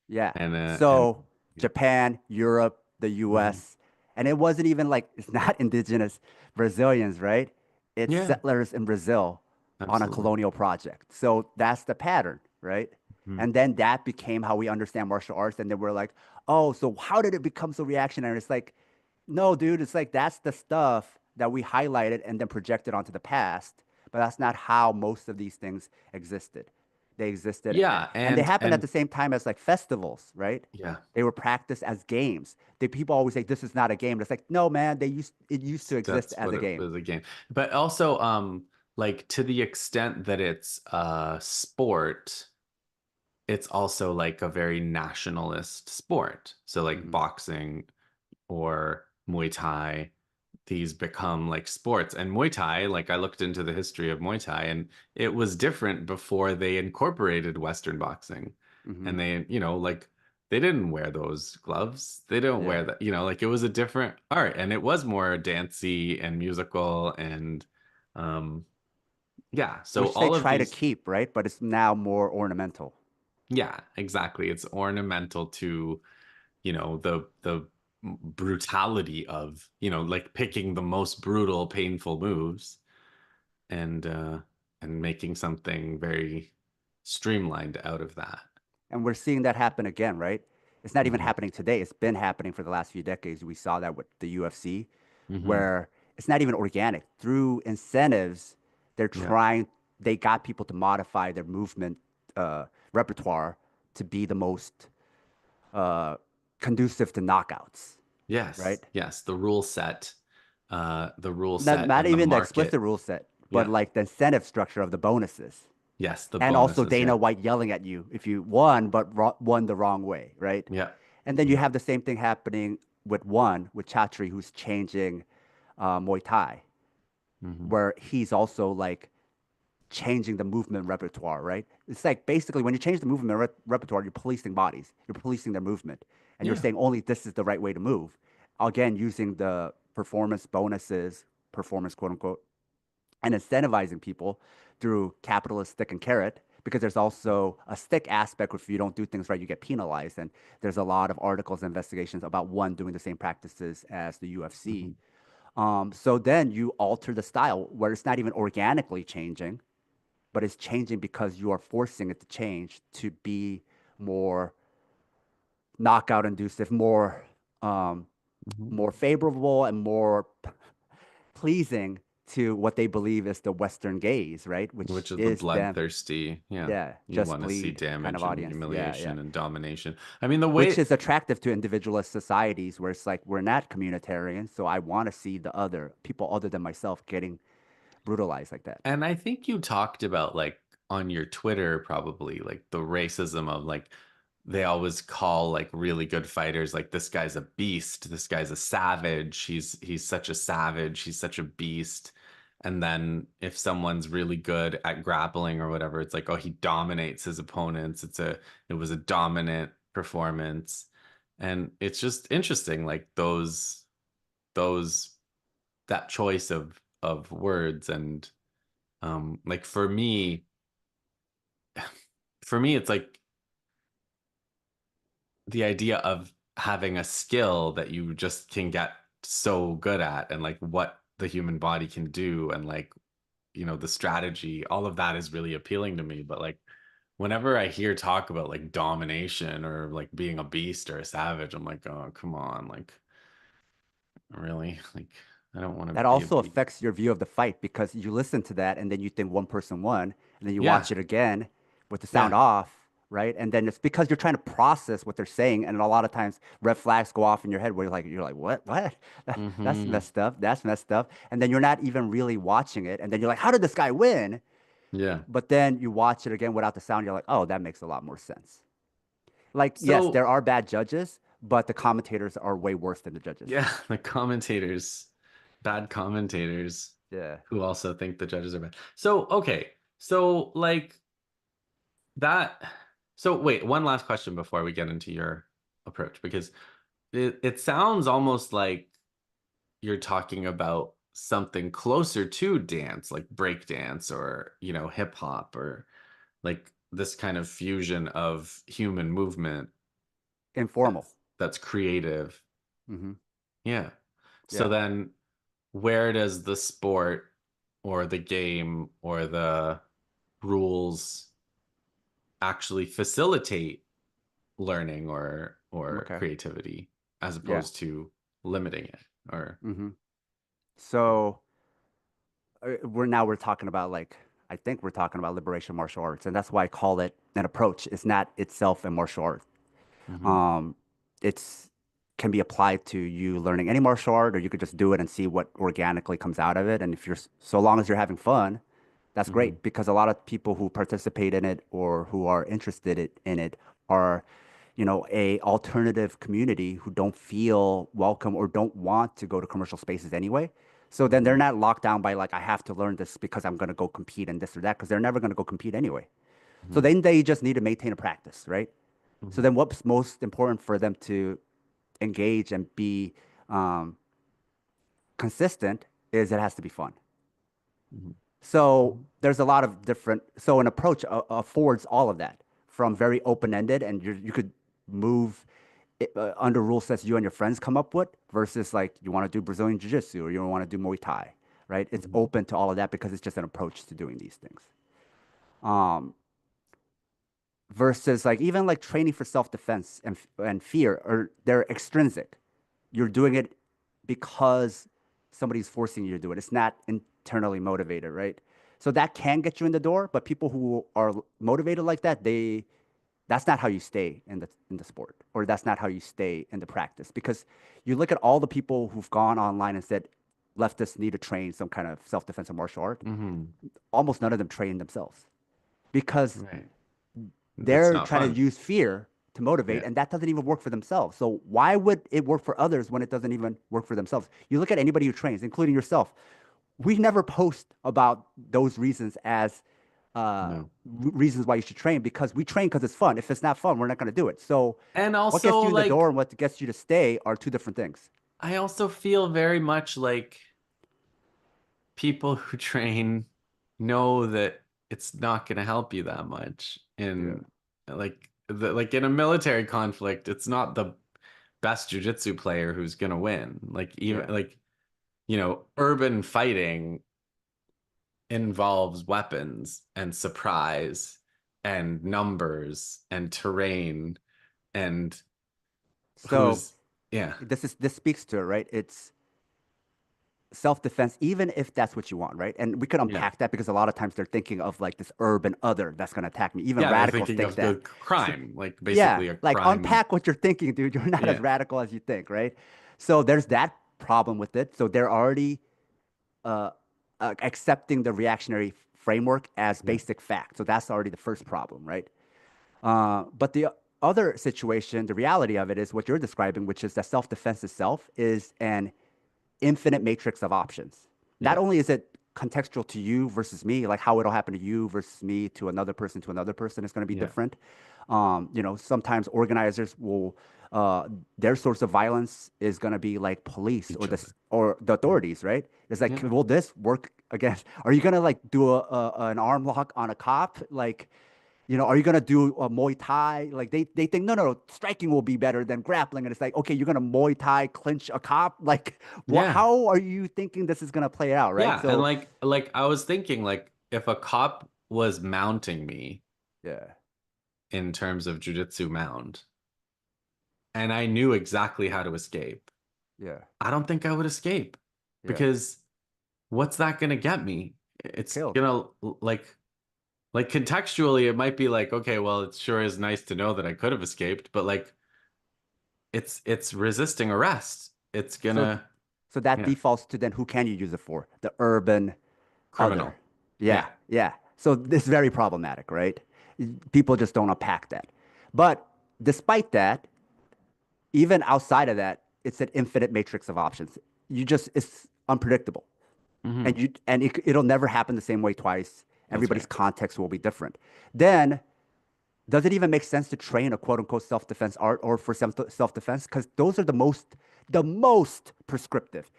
Yeah.
And
So
yeah.
Japan, Europe, the
Hmm.
US, And it wasn't even like it's not indigenous Brazilians, right? It's
Yeah,
settlers in Brazil on a
absolutely.
colonial project. So that's the pattern, right?
Mhm.
And then that became how we understand martial arts. And then we're like, oh, so how did it become so reactionary? It's like, no, dude, it's like that's the stuff that we highlighted and then projected onto the past. But that's not how most of these things existed. They existed
Yeah,
and they
and
happened at
and
the same time as like festivals, right?
yeah,
They were practiced as games. People always say this is not a game. It's like, no, man, it used to exist
that's
as
what
a
it
game.
was again. But also, like to the extent that it's a sport, it's also like a very nationalist sport. So like
Hmm.
boxing or Muay Thai, these become like sports. And Muay Thai, like I looked into the history of Muay Thai, and it was different before they incorporated Western boxing.
Hmm.
And they, like they didn't wear those gloves. They don't
Yeah.
wear that, like it was a different art, and it was more dancey and musical and um yeah. So
Which they
all of
try to
these,
keep, right? But it's now more ornamental.
yeah, exactly. It's ornamental to the brutality of like picking the most brutal painful moves and making something very streamlined out of that.
And we're seeing that happen again, right? It's not even
Hmm.
happening today. It's been happening for the last few decades. We saw that with the UFC,
Hmm.
where it's not even organic. Through incentives, they're
Yeah.
trying, they got people to modify their movement repertoire to be the most uh, conducive to knockouts,
Yes,
right?
yes, the rule set
Not
and the
even the explicit
market.
rule set, but
Yeah.
like the incentive structure of the bonuses.
Yes, the
And also
bonuses.
Dana
Yeah.
White yelling at you if you won, but won the wrong way, right?
Yeah.
And then you
Yeah.
have the same thing happening with Chatri, who's changing Muay Thai,
Hmm.
where he's also like changing the movement repertoire, right? It's like basically when you change the movement repertoire, you're policing bodies, you're policing their movement, and you're
Yeah.
saying only this is the right way to move. Again, using the performance bonuses, performance quote unquote, and incentivizing people through capitalist stick and carrot because there's also a stick aspect where if you don't do things right, you get penalized. And there's a lot of articles and investigations about one doing the same practices as the UFC.
Hmm.
So then you alter the style where it's not even organically changing, but it's changing because you are forcing it to change to be more knockout inducive, um,
Hmm.
more favorable, and more pleasing to what they believe is the Western gaze, right?
Which
Which
is the
is them,
bloodthirsty, yeah.
yeah,
You
just
want to see
bleed kind of
damage and
audience. Yeah, yeah.
humiliation and domination. I mean, the
Which
way,
is attractive to individualist societies where it's like we're not communitarian, so I want to see the other people other than myself getting brutalized like that.
and I think you talked about like on your Twitter probably like the racism of like they always call like really good fighters like this guy's a beast, this guy's a savage, he's such a savage, he's such a beast. And then if someone's really good at grappling or whatever, it's like, oh, he dominates his opponents. It was a dominant performance. And it's just interesting, like those that choice of words and like for me it's like the idea of having a skill that you just can get so good at and like what the human body can do and like the strategy, all of that is really appealing to me. But like whenever I hear talk about like domination or like being a beast or a savage, I'm like, oh, come on, like really, like I don't want to
That
be a
also
beast.
affects your view of the fight because you listen to that and then you think one person won, and then you
Yeah.
watch it again with the sound
Yeah.
off, right? And then it's because you're trying to process what they're saying, and a lot of times red flags go off in your head where you're like, what? That's
Hmm.
messed up. That's messed up. And then you're not even really watching it, and then you're like, how did this guy win?
Yeah.
But then you watch it again without the sound, you're like, oh, that makes a lot more sense. Like, yes, there
So
are bad judges, but the commentators are way worse than the judges.
yeah, the commentators, bad commentators
Yeah.
who also think the judges are bad. So, okay. So, like that. So, wait, one last question before we get into your approach, because it sounds almost like you're talking about something closer to dance, like break dance or, hip hop or like this kind of fusion of human movement
Informal.
that's creative.
Hmm.
Yeah. So
Yeah.
then where does the sport or the game or the rules actually facilitate learning or
Okay.
creativity as
Yeah.
opposed to limiting it or
Hmm.
yeah.
So we're talking about like I think we're talking about liberation martial arts, and that's why I call it an approach. It's not itself a martial art.
Hmm.
Um, it's can be applied to you learning any martial art, or you could just do it and see what organically comes out of it. And if you're so long as you're having fun, that's
Hmm.
great because a lot of people who participate in it or who are interested in it are, a alternative community who don't feel welcome or don't want to go to commercial spaces anyway. So then they're
Hmm.
not locked down by like I have to learn this because I'm going to go compete in this or that because they're never going to go compete anyway. So
Hmm.
then they just need to maintain a practice, right? So
Hmm.
then what's most important for them to engage and be um, consistent is it has to be fun.
Hmm.
So
Hmm.
there's a lot of different. So an approach affords all of that from very open ended, and you could move it, under rule sets you and your friends come up with versus like you want to do Brazilian Jiu Jitsu or you want to do Muay Thai, right? It's
Hmm.
open to all of that because it's just an approach to doing these things. Um, versus like even like training for self defense and fear, or they're extrinsic. You're doing it because somebody's forcing you to do it. It's not internally motivated, right? So that can get you in the door, but people who are motivated like that, that's not how you stay in the sport, or that's not how you stay in the practice. Because you look at all the people who've gone online and said leftists need to train some kind of self defense or martial art.
Hmm.
Almost none of them train themselves because
Right. It's
they're
not
trying to
fun.
use fear to motivate,
Yeah.
and that doesn't even work for themselves. So why would it work for others when it doesn't even work for themselves? You look at anybody who trains, including yourself. We never post about those reasons as
No.
reasons why you should train because we train because it's fun. If it's not fun, we're not going to do it. So
And
what gets
also
you in the door
like
and what gets you to stay are two different things.
I also feel very much like people who train know that it's not going to help you that much.
Yeah,
And like in a military conflict, it's not the best jujitsu player who's going to win. Like even
yeah.
like urban fighting involves weapons and surprise and numbers and terrain and
So
who's yeah.
this speaks to it, right? It's self-defense, even if that's what you want, right? And we could
Yeah.
unpack that because a lot of times they're thinking of like this urban other that's going to attack me. Even
Yeah, they're
radicals
thinking
think
of the
that. So,
crime, like
yeah,
basically a
like
crime.
unpack what you're thinking, dude. You're not as
Yeah.
radical as you think, right? So there's that problem with it. So they're already uh, accepting the reactionary framework as
Yeah.
basic fact. So that's already the first problem, right? But the other situation, the reality of it is what you're describing, which is that self-defense itself is an infinite matrix of options. Not
Yeah.
only is it contextual to you versus me, like how it'll happen to you versus me to another person is going to be
Yeah.
different. Sometimes organizers will their source of violence is going to be like police
Each other.
or the
Yeah.
authorities, right? It's like,
Yeah.
will this work against? Are you going to like do an arm lock on a cop? Like, are you gonna do a Muay Thai? Like they think no, striking will be better than grappling, and it's like, okay, you're gonna Muay Thai clinch a cop. Like,
Yeah.
how are you thinking this is gonna play out, right?
Yeah. And
So,
like I was thinking like if a cop was mounting me
yeah,
in terms of jujitsu mount and I knew exactly how to escape,
yeah,
I don't think I would escape
yeah,
because what's that gonna get me? It's
killed.
gonna like contextually it might be like, okay, well, it sure is nice to know that I could have escaped, but like it's resisting arrest. It's
So,
gonna
so that
yeah,
defaults to then who can you use it for? The urban other.
criminal.
Yeah,
Yeah.
yeah. So this is very problematic, right? People just don't unpack that. But despite that, even outside of that, it's an infinite matrix of options. It's unpredictable.
Hmm.
It'll never happen the same way twice.
That's
Everybody's
right.
context will be different. Then, does it even make sense to train a quote unquote self defense art or for self defense? Because those are the most prescriptive.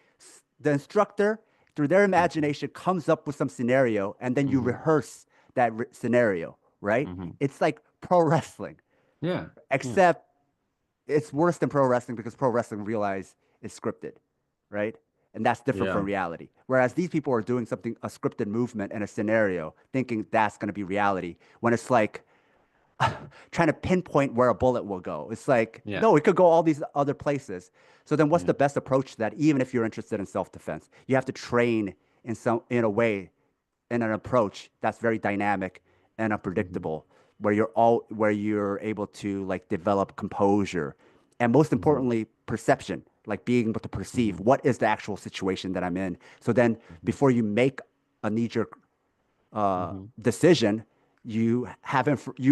The instructor, through their
Hmm.
imagination, comes up with some scenario, and then you
Hmm.
rehearse that scenario. Right?
Hmm.
It's like pro wrestling,
Yeah. Yeah.
except it's worse than pro wrestling because pro wrestling realize it's scripted. right? And that's different from
Yeah.
reality. Whereas these people are doing something, a scripted movement and a scenario, thinking that's going to be reality. When it's like trying to pinpoint where a bullet will go. It's like,
Yeah.
no, it could go all these other places. So then what's
Yeah.
the best approach to that, even if you're interested in self-defense? You have to train in a way, in an approach that's very dynamic and
Hmm.
unpredictable, where you're able to like develop composure and most
Hmm.
importantly, perception, like being able to perceive
Hmm.
what is the actual situation that I'm in. So then
Hmm.
before you make a knee-jerk
Hmm.
decision, you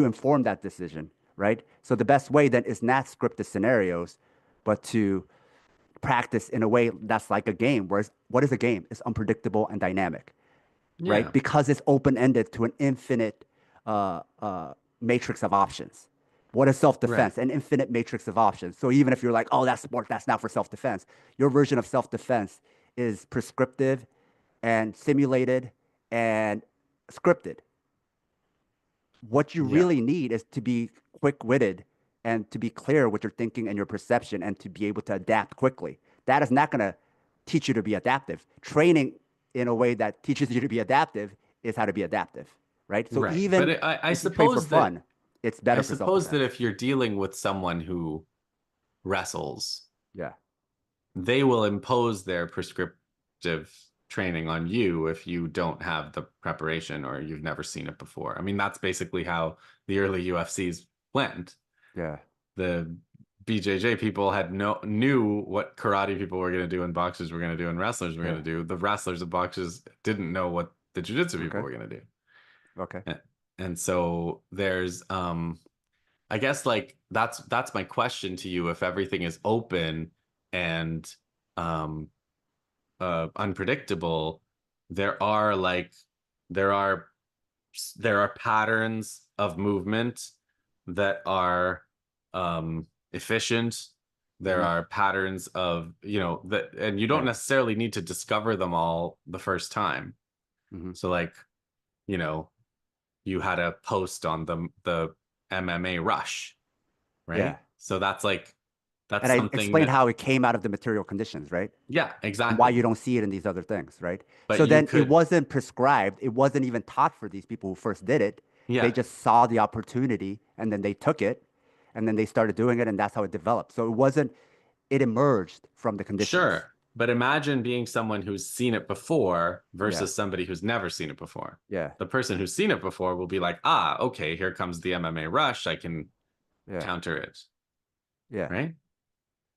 inform that decision, right? So the best way then is not scripted scenarios, but to practice in a way that's like a game. Whereas what is a game? It's unpredictable and dynamic, right?
Yeah.
Because it's open ended to an infinite uh, uh, matrix of options. What is self
Right.
defense? An infinite matrix of options. So even if you're like, oh, that's sport, that's not for self defense, your version of self defense is prescriptive and simulated and scripted. What you
Yeah.
really need is to be quick witted and to be clear with your thinking and your perception and to be able to adapt quickly. That is not going to teach you to be adaptive. Training in a way that teaches you to be adaptive is how to be adaptive, right? So
Right. But
even
I
if you train for
suppose that
fun, it's better for self defense.
if you're dealing with someone who wrestles,
Yeah.
they will impose their prescriptive training on you if you don't have the preparation or you've never seen it before. I mean, that's basically how the early UFCs went.
Yeah.
The BJJ people had no knew what karate people were going to do and boxers were going to do and wrestlers were going
Yeah.
to do. The wrestlers and boxers didn't know what the jiu-jitsu people
Okay.
were going to do.
Okay.
And, and so there's I guess like that's my question to you. If everything is open and um unpredictable, there are like there are there are patterns of movement that are efficient. There
Mm-hmm.
are patterns of, that, and you don't
Yeah.
necessarily need to discover them all the first time.
Mm-hmm.
So like, you know, you had a post on the MMA rush,
Yeah.
right? So that's
And I
something
explained
that,
how it came out of the material conditions, right?
yeah,
And why you
exactly.
don't see it in these other things, right?
But
So
you
then it
could,
wasn't prescribed. It wasn't even taught for these people who first did it. They
yeah,
just saw the opportunity and then they took it and then they started doing it and that's how it developed. So it wasn't, it emerged from the conditions.
sure. But imagine being someone who's seen it before
Yeah.
versus somebody who's never seen it before.
Yeah.
The person who's seen it before will be like, ah, okay, here comes the MMA rush. I can
Yeah.
counter it,
Yeah.
right?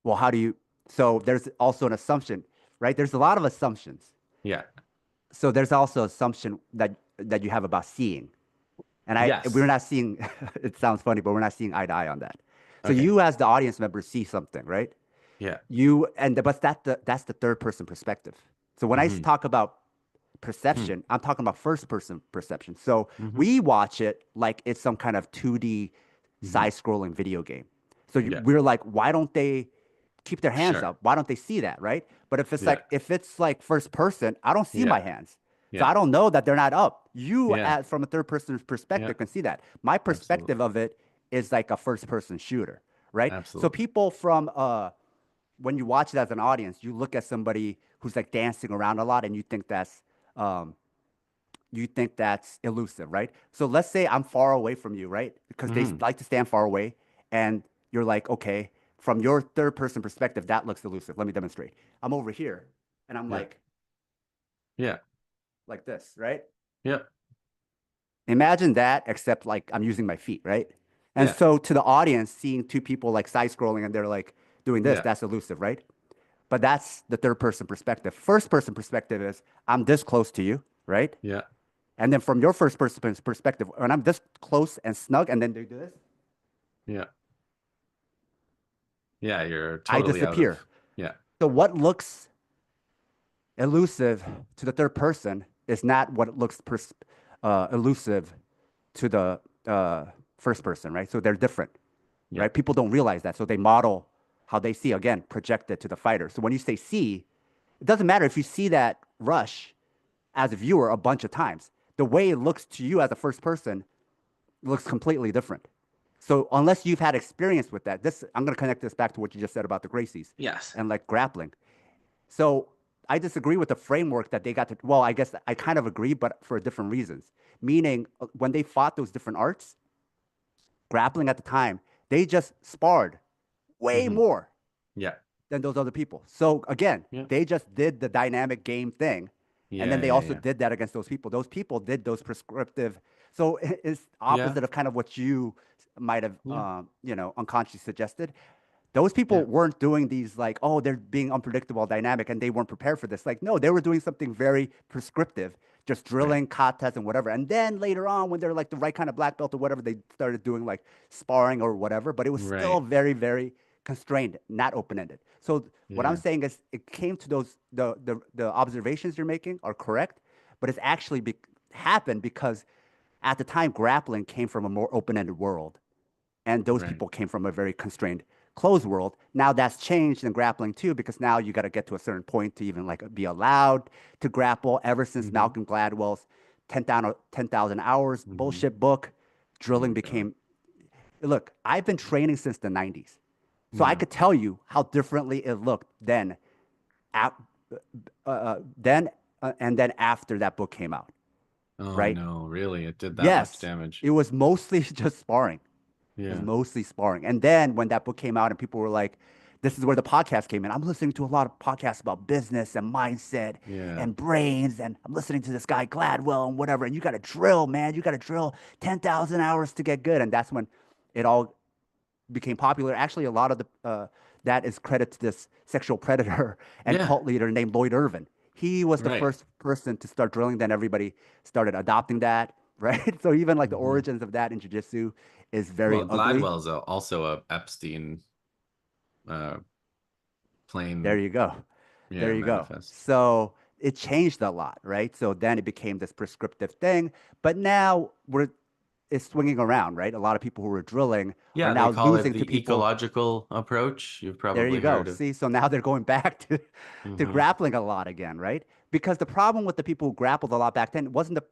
Well, how do you, so there's also an assumption, right? There's a lot of assumptions.
Yeah.
So there's also assumption that you have about seeing. And we're
Yes.
not seeing, it sounds funny, but we're not seeing eye to eye on that. So
Okay.
you as the audience member see something, right?
Yeah.
But that's the third person perspective. So when I
Hmm.
talk about
Hmm.
perception, I'm talking about first person perception. So
Hmm.
we watch it like it's some kind of 2D
Hmm.
side scrolling video game. So
Yeah.
we're like, why don't they keep their hands
Sure.
up? Why don't they see that, right? But
Yeah.
if it's like first person, I don't see
Yeah.
my hands. So
Yeah.
I don't know that they're not up. You
Yeah.
as from a third person
Yeah.
perspective can see that. My perspective
Absolutely.
of it is like a first person shooter, right? So
Absolutely.
people from when you watch it as an audience, you look at somebody who's like dancing around a lot and um, you think that's elusive, right? So let's say I'm far away from you, right? Because they
Hmm.
like to stand far away, and you're like, okay, from your third person perspective, that looks elusive. Let me demonstrate. I'm over here, and I'm
Yeah. Yeah.
like this, right?
Yeah.
Imagine that, except like I'm using my feet, right? And
Yeah.
so to the audience, seeing two people like side scrolling and they're like doing this,
Yeah.
that's elusive, right? But that's the third person perspective. First person perspective is I'm this close to you, right?
Yeah.
And then from your first person perspective, when I'm this close and snug, and then they do this,
Yeah. Yeah. You're
I
totally out of,
disappear.
yeah.
So what looks elusive to the third person is not what looks elusive to the first person, right? So they're different,
Yeah.
right? People don't realize that. So they model how they see, again, projected to the fighter. So when you say see, it doesn't matter if you see that rush as a viewer a bunch of times. The way it looks to you as a first person looks completely different. So unless you've had experience with that, this I'm going to connect this back to what you just said about the Gracies
Yes.
and like grappling. So I disagree with the framework that they got to. Well, I guess I kind of agree, but for different reasons. Meaning, when they fought those different arts, grappling at the time, they just sparred way
Hmm.
more
Yeah.
than those other people. So again,
Yeah.
they just did the dynamic game thing. And then
Yeah.
they
Yeah.
also
Yeah.
did that against those people. Those people did those prescriptive. So it's
Yeah.
opposite of kind of what you might have,
Yeah.
unconsciously suggested. Those people
Yeah.
weren't doing these like, oh, they're being unpredictable, dynamic, and they weren't prepared for this. Like, no, they were doing something very prescriptive, just
Right.
drilling, katas, and whatever. And then later on, when they're like the right kind of black belt or whatever, they started doing like sparring or whatever. But it was still
Right.
very, very constrained, not open ended. So what I'm
Yeah.
saying is, it came to those the observations you're making are correct, but it's actually happened because at the time grappling came from a more open ended world, and those
Right.
people came from a very constrained closed world. Now that's changed in grappling too, because now you got to get to a certain point to even like be allowed to grapple. Ever since
Hmm.
Malcolm Gladwell's 10,000 hours
Hmm.
bullshit book,
Oh
drilling
my God.
became. Look, I've been training since the 90s, so I
Yeah.
could tell you how differently it looked then, then and then after that book came out.
Oh
Right?
no, really? It did that much
Yes,
damage.
it was mostly just sparring. It was
Yeah.
mostly sparring. And then when that book came out and people were like, this is where the podcast came in. I'm listening to a lot of podcasts about business and mindset
Yeah.
and brains. And I'm listening to this guy Gladwell and whatever. And you got to drill, man. You got to drill 10,000 hours to get good. And that's when it all became popular. Actually, a lot of the that is credit to this sexual predator and
Yeah.
cult leader named Lloyd Irvin. He was the
Right.
first person to start drilling. Then everybody started adopting that, right? So even like the
Hmm.
origins of that in jujitsu is very
Well,
ugly.
Gladwell's also a Epstein uh
There
plane,
you go. There
yeah,
you go.
manifest.
So it changed a lot, right? So then it became this prescriptive thing. But now it's swinging around, right? A lot of people who were drilling are
Yeah, they
now
call it
losing to
the
people.
ecological approach. You've
There you
probably
go.
heard of.
See, so now they're going back to
Hmm.
grappling a lot again, right? Because the problem with the people who grappled a lot back then wasn't the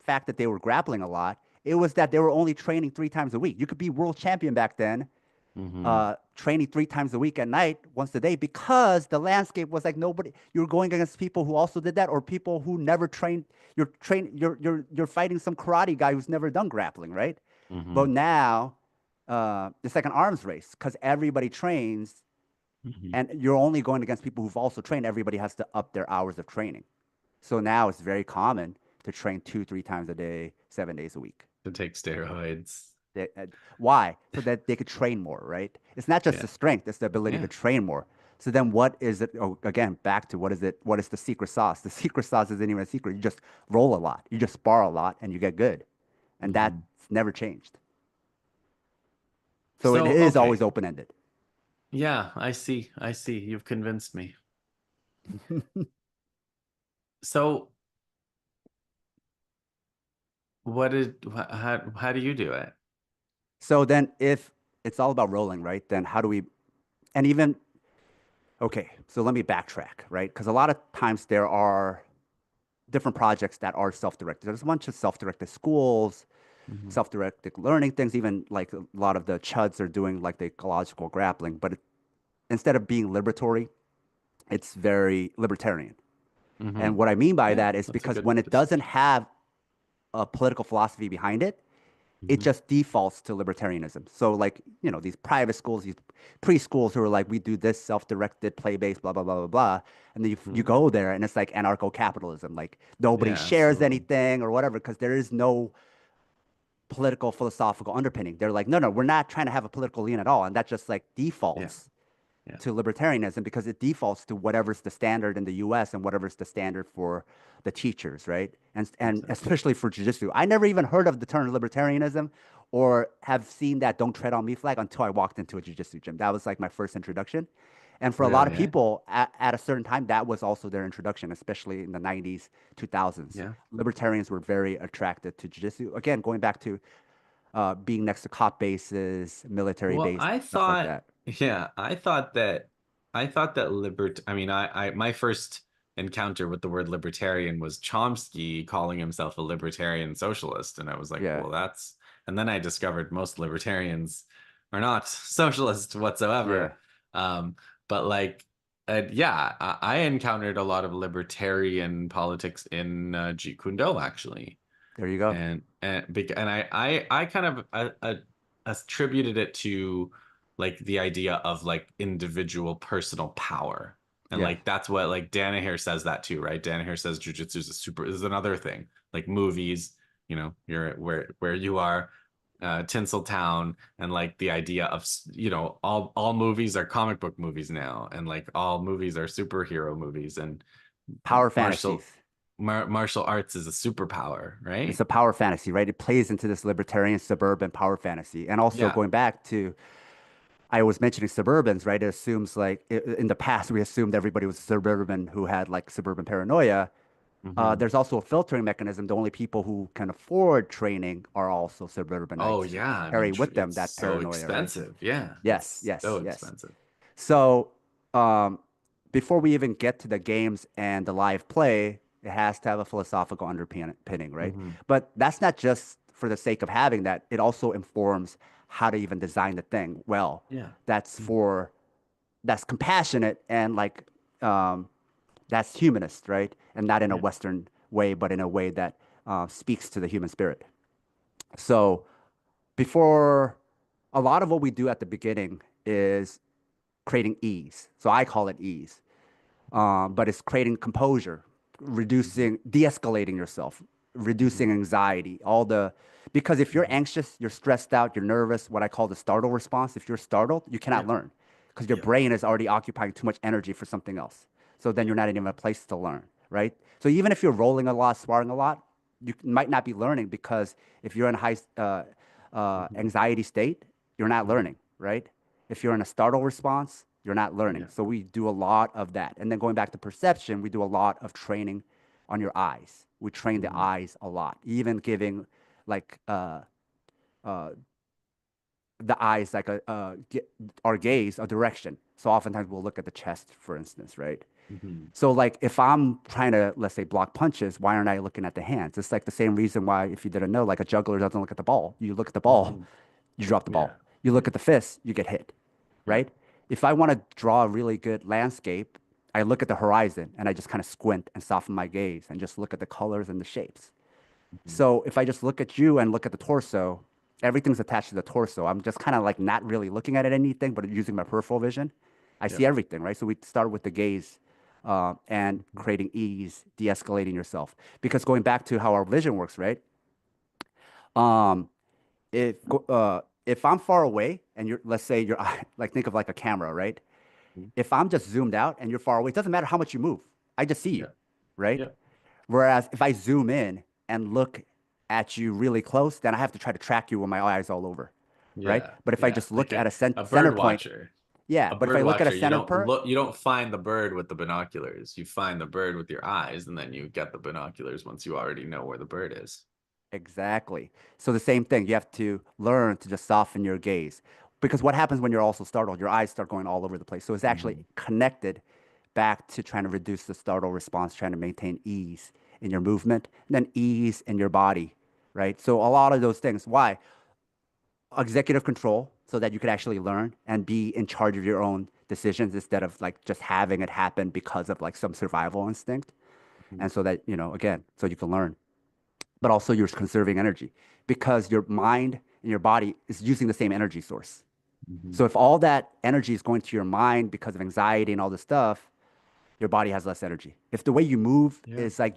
fact that they were grappling a lot. It was that they were only training 3 times a week. You could be world champion back then,
Hmm.
training 3 times a week at night, once a day, because the landscape was like nobody. You were going against people who also did that, or people who never trained. You're fighting some karate guy who's never done grappling, right? But
Hmm.
now, it's like an arms race because everybody trains,
Hmm.
and you're only going against people who've also trained. Everybody has to up their hours of training. So now it's very common to train 2, 3 times a day, 7 days a week.
To take steroids.
They, why? So that they could train more, right? It's not just
Yeah.
the strength, it's the ability to
Yeah.
train more. So then what is it? Oh, again, back to what is it? What is the secret sauce? The secret sauce isn't even a secret. You just roll a lot, you just spar a lot, and you get good. And that's
Hmm.
never changed. So it
So,
is always
okay.
open ended.
Yeah, I see. I see. You've convinced me. So, how do you do it?
So then if it's all about rolling, right? Then how do we, and even, okay, so let me backtrack, right? Because a lot of times there are different projects that are self-directed. There's a bunch of self-directed schools,
Hmm.
self-directed learning things. Even like a lot of the chuds are doing like the ecological grappling, but instead of being liberatory, it's very libertarian.
Hmm.
And what I mean by
Yeah,
that is
that's a
because
good
when it doesn't
description.
have a political philosophy behind it, it
Hmm.
just defaults to libertarianism. So like, these private schools, these preschools who are like, we do this self-directed, play-based, blah, blah, blah, blah, blah. And then you
Hmm.
go there and it's like anarcho-capitalism. Like nobody
Yeah,
shares
absolutely.
anything or whatever, because there is no political philosophical underpinning. They're like, no, no, we're not trying to have a political lean at all. And that just like
Yeah.
defaults
Yeah.
to libertarianism because it defaults to whatever's the standard in the US and whatever's the standard for the teachers, right? And
Exactly.
especially for jujitsu. I never even heard of the term libertarianism or have seen that don't tread on me flag until I walked into a jujitsu gym. That was like my first introduction. And for a lot
Really,
of
eh?
people at a certain time, that was also their introduction, especially in the 90s, 2000s.
Yeah.
Libertarians were very attracted to jiu-jitsu. Again, going back to being next to cop bases, military
Well,
base, stuff like that.
yeah, I thought that I mean, my first encounter with the word libertarian was Chomsky calling himself a libertarian socialist. And I was like,
Yeah,
well, and then I discovered most libertarians are not socialist
yeah.
whatsoever. Um, but like, And yeah, I encountered a lot of libertarian politics in Jeet Kune Do actually.
There you go.
And I kind of attributed it to like the idea of like individual personal power. And
Yeah.
like that's what like Danaher says that too, right? Danaher says jujitsu is another thing. Like movies, you know, you're where you are, Tinseltown, and like the idea of all movies are comic book movies now, and like all movies are superhero movies, and
Power
martial
fantasies.
martial arts is a superpower,
It's
right?
a power fantasy, right? It plays into this libertarian suburban power fantasy. And also
Yeah.
going back to, I was mentioning suburbans, right? It assumes like in the past, we assumed everybody was suburban who had like suburban paranoia.
Hmm.
There's also a filtering mechanism. The only people who can afford training are also
Oh
suburbanites who
yeah, I mean
carry with them
it's
that
so
paranoia, right?
expensive. Yeah,
Yes,
it's
yes,
so
yes.
expensive.
So, um, before we even get to the games and the live play, it has to have a philosophical underpinning, right?
Hmm.
But that's not just for the sake of having that. It also informs how to even design the thing well.
Yeah.
That's
Mm.
for that's compassionate and like um, that's humanist, right? And not in a
Yeah.
Western way, but in a way that speaks to the human spirit. So before a lot of what we do at the beginning is creating ease. So I call it ease, but it's creating composure,
Hmm.
reducing, de-escalating yourself,
Hmm.
reducing anxiety, all the, because if you're
Hmm.
anxious, you're stressed out, you're nervous, what I call the startle response, if you're startled, you cannot
Yeah.
learn because your
Yeah.
brain is already occupying too much energy for something else. So then
Yeah.
you're not even in a place to learn, right? So even if you're rolling a lot, sparring a lot, you might not be learning because if you're in a high
Hmm.
anxiety state, you're not
Hmm.
learning, right? If you're in a startle response, you're not learning.
Yeah.
So we do a lot of that. And then going back to perception, we do a lot of training on your eyes. We train the
Hmm.
eyes a lot, even giving like uh, the eyes like our gaze a direction. So oftentimes we'll look at the chest, for instance, right?
Hmm.
So like if I'm trying to, let's say, block punches, why aren't I looking at the hands? It's like the same reason why, if you didn't know, like a juggler doesn't look at the ball. You look at the ball,
Hmm.
you drop the
Yeah.
ball. You look
Yeah.
at the fist, you get hit,
Yeah.
right? If I want to draw a really good landscape, I look at the horizon and I just kind of squint and soften my gaze and just look at the colors and the shapes.
Hmm.
So if I just look at you and look at the torso, everything's attached to the torso. I'm just kind of like not really looking at it anything, but using my peripheral vision. I
Yeah.
see everything, right? So we start with the gaze and
Hmm.
creating ease, de-escalating yourself. Because going back to how our vision works, right? Um, if I'm far away and you're, let's say you're like think of like a camera, right? If I'm just zoomed out and you're far away, it doesn't matter how much you move. I just see you,
Yeah.
right?
Yeah.
Whereas if I zoom in and look at you really close, then I have to try to track you with my eyes all over, right?
Yeah.
But if I
Yeah.
just
Like
look at a
a
center
bird
point,
watcher.
yeah.
A
But if
bird
I look at a
watcher, you
center
don't
point,
look, you don't find the bird with the binoculars. You find the bird with your eyes, and then you get the binoculars once you already know where the bird is.
exactly. So the same thing, you have to learn to just soften your gaze. Because what happens when you're also startled? Your eyes start going all over the place. So it's actually
Hmm.
connected back to trying to reduce the startle response, trying to maintain ease in your movement, and then ease in your body, right? So a lot of those things. Why? Executive control so that you could actually learn and be in charge of your own decisions instead of like just having it happen because of like some survival instinct.
Hmm.
And so that, again, so you can learn, but also you're conserving energy because your mind and your body is using the same energy source.
Hmm.
So if all that energy is going to your mind because of anxiety and all this stuff, your body has less energy. If the way you move
Yeah.
is like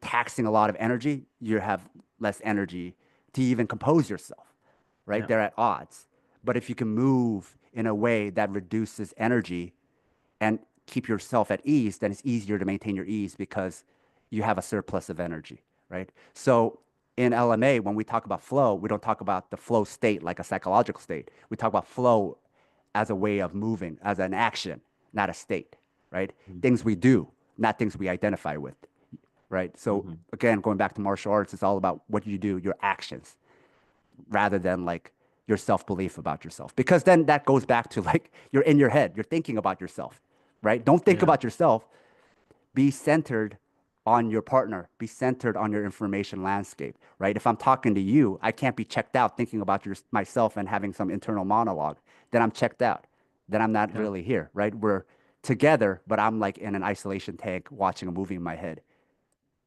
taxing a lot of energy, you have less energy to even compose yourself, right?
Yeah.
They're at odds. But if you can move in a way that reduces energy and keep yourself at ease, then it's easier to maintain your ease because you have a surplus of energy, right? So in LMA, when we talk about flow, we don't talk about the flow state like a psychological state. We talk about flow as a way of moving, as an action, not a state, right? Things we do, not things we identify with, right? So
Hmm.
again, going back to martial arts, it's all about what you do, your actions, rather than like your self belief about yourself. Because then that goes back to like you're in your head, you're thinking about yourself, right? Don't think
Yeah.
about yourself. Be centered on your partner, be centered on your information landscape, right? If I'm talking to you, I can't be checked out thinking about myself and having some internal monologue. Then I'm checked out. Then I'm not
Yeah.
really here, right? We're together, but I'm like in an isolation tank watching a movie in my head,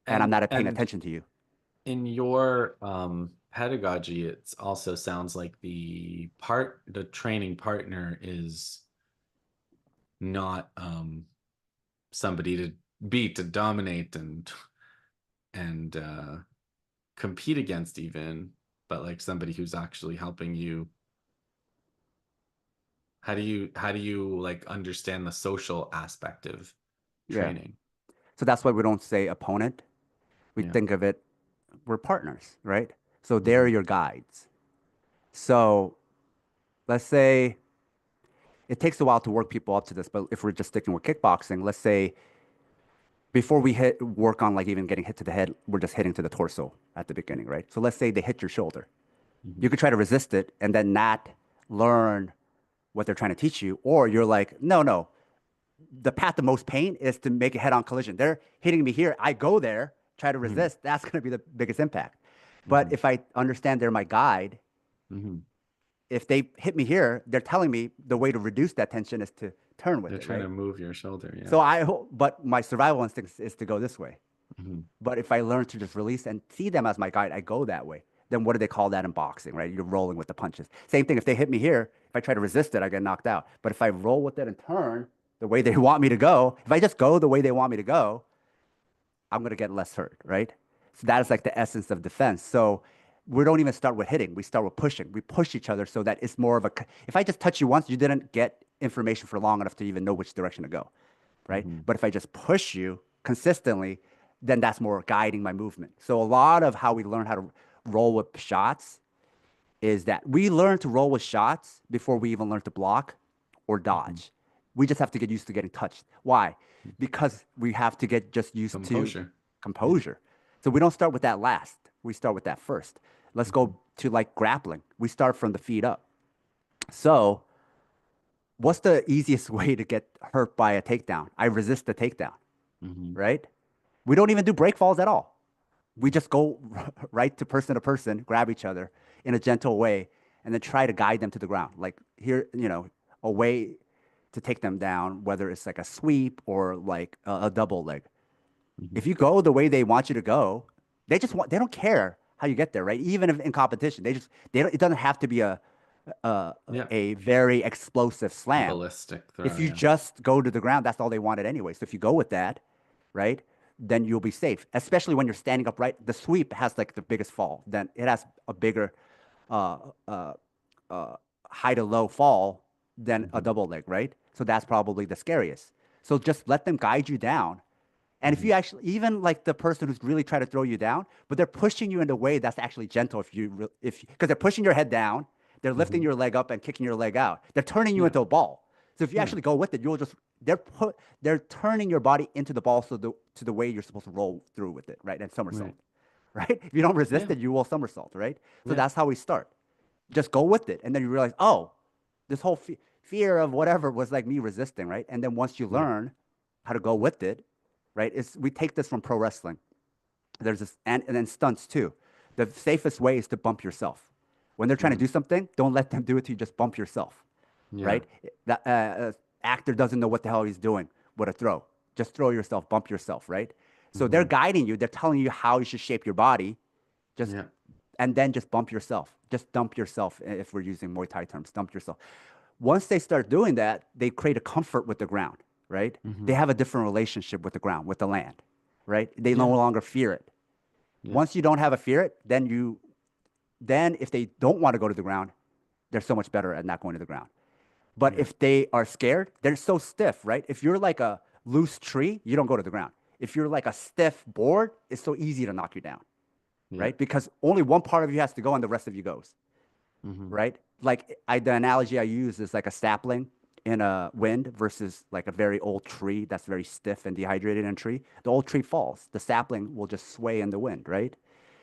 and I'm
And
not paying
and
attention to you.
in your pedagogy, it also sounds like the training partner is not somebody to beat, to dominate, and compete against even, but like somebody who's actually helping you. How do you like understand the social aspect of
Yeah.
training?
So that's why we don't say opponent. We
Yeah.
think of it, we're partners, right? So they're
Hmm.
your guides. So let's say it takes a while to work people up to this, but if we're just sticking with kickboxing, let's say before we hit work on like even getting hit to the head, we're just hitting to the torso at the beginning, right? So let's say they hit your shoulder. You
Hmm.
could try to resist it and then not learn what they're trying to teach you, or you're like, no, no, the path to most pain is to make a head-on collision. They're hitting me here. I go there, try to
Hmm.
resist. That's going to be the biggest impact. But
Hmm.
if I understand they're my guide,
Hmm.
if they hit me here, they're telling me the way to reduce that tension is to turn with
They're
it,
trying
right?
to move your shoulder. Yeah.
So but my survival instinct is to go this way.
Hmm.
But if I learn to just release and see them as my guide, I go that way. Then what do they call that in boxing, right? You're rolling with the punches. Same thing. If they hit me here, if I try to resist it, I get knocked out. But if I roll with it and turn the way they want me to go, if I just go the way they want me to go, I'm going to get less hurt, right? So that is like the essence of defense. So we don't even start with hitting. We start with pushing. We push each other so that it's more of a, if I just touch you once, you didn't get information for long enough to even know which direction to go, right?
Hmm.
But if I just push you consistently, then that's more guiding my movement. So a lot of how we learn how to roll with shots is that we learn to roll with shots before we even learn to block or
Hmm.
dodge. We just have to get used to getting touched. Why? Because we have to get just used to
Composure. Yeah.
composure. So we don't start with that last. We start with that first. Let's
Hmm.
go to like grappling. We start from the feet up. So, what's the easiest way to get hurt by a takedown? I resist the takedown,
Hmm.
right? We don't even do break falls at all. We just go right to person, grab each other in a gentle way, and then try to guide them to the ground. Like here, a way to take them down, whether it's like a sweep or like a double leg.
Hmm.
If you go the way they want you to go, they don't care how you get there, right? Even if in competition, they don't, it doesn't have to be a
Yeah.
a very explosive
A
slam.
ballistic
If
throw.
you
Yeah.
just go to the ground, that's all they wanted anyway. So if you go with that, right, then you'll be safe. Especially when you're standing upright. The sweep has like the biggest fall. Then it has a bigger uh, uh, uh, high to low fall than a
Hmm.
double leg, right? So that's probably the scariest. So just let them guide you down. And if
Hmm.
you actually, even like the person who's really trying to throw you down, but they're pushing you in a way that's actually gentle. Because they're pushing your head down, they're lifting
Hmm.
your leg up and kicking your leg out. They're turning you
Yeah.
into a ball. So if you
Yeah.
actually go with it, they're turning your body into the ball to the way you're supposed to roll through with it, right? And somersault,
Right.
right? If you don't resist
Yeah.
it, you will somersault, right? So
Yeah.
that's how we start. Just go with it, and then you realize, oh, this whole fear of whatever was like me resisting, right? And then once you
Yeah.
learn how to go with it, right? We take this from pro wrestling. There's this, and then stunts too. The safest way is to bump yourself. When they're trying to
Hmm.
do something, don't let them do it to you. Just bump yourself,
Yeah.
right? The actor doesn't know what the hell he's doing with a throw. Just throw yourself, bump yourself, right? So they're
Hmm.
guiding you. They're telling you how you should shape your body. Just
Yeah.
and then just bump yourself. Just dump yourself. If we're using Muay Thai terms, dump yourself. Once they start doing that, they create a comfort with the ground, right? They
Hmm.
have a different relationship with the ground, with the land, right? They no
Yeah.
longer fear it.
Yeah.
Once you don't have a fear it, then if they don't want to go to the ground, they're so much better at not going to the ground. But
Yeah.
if they are scared, they're so stiff, right? If you're like a loose tree, you don't go to the ground. If you're like a stiff board, it's so easy to knock you down,
Yeah.
right? Because only one part of you has to go and the rest of you goes,
Hmm.
right? Like the analogy I use is like a sapling in a wind versus like a very old tree that's very stiff and dehydrated in a tree. The old tree falls. The sapling will just sway in the wind, right?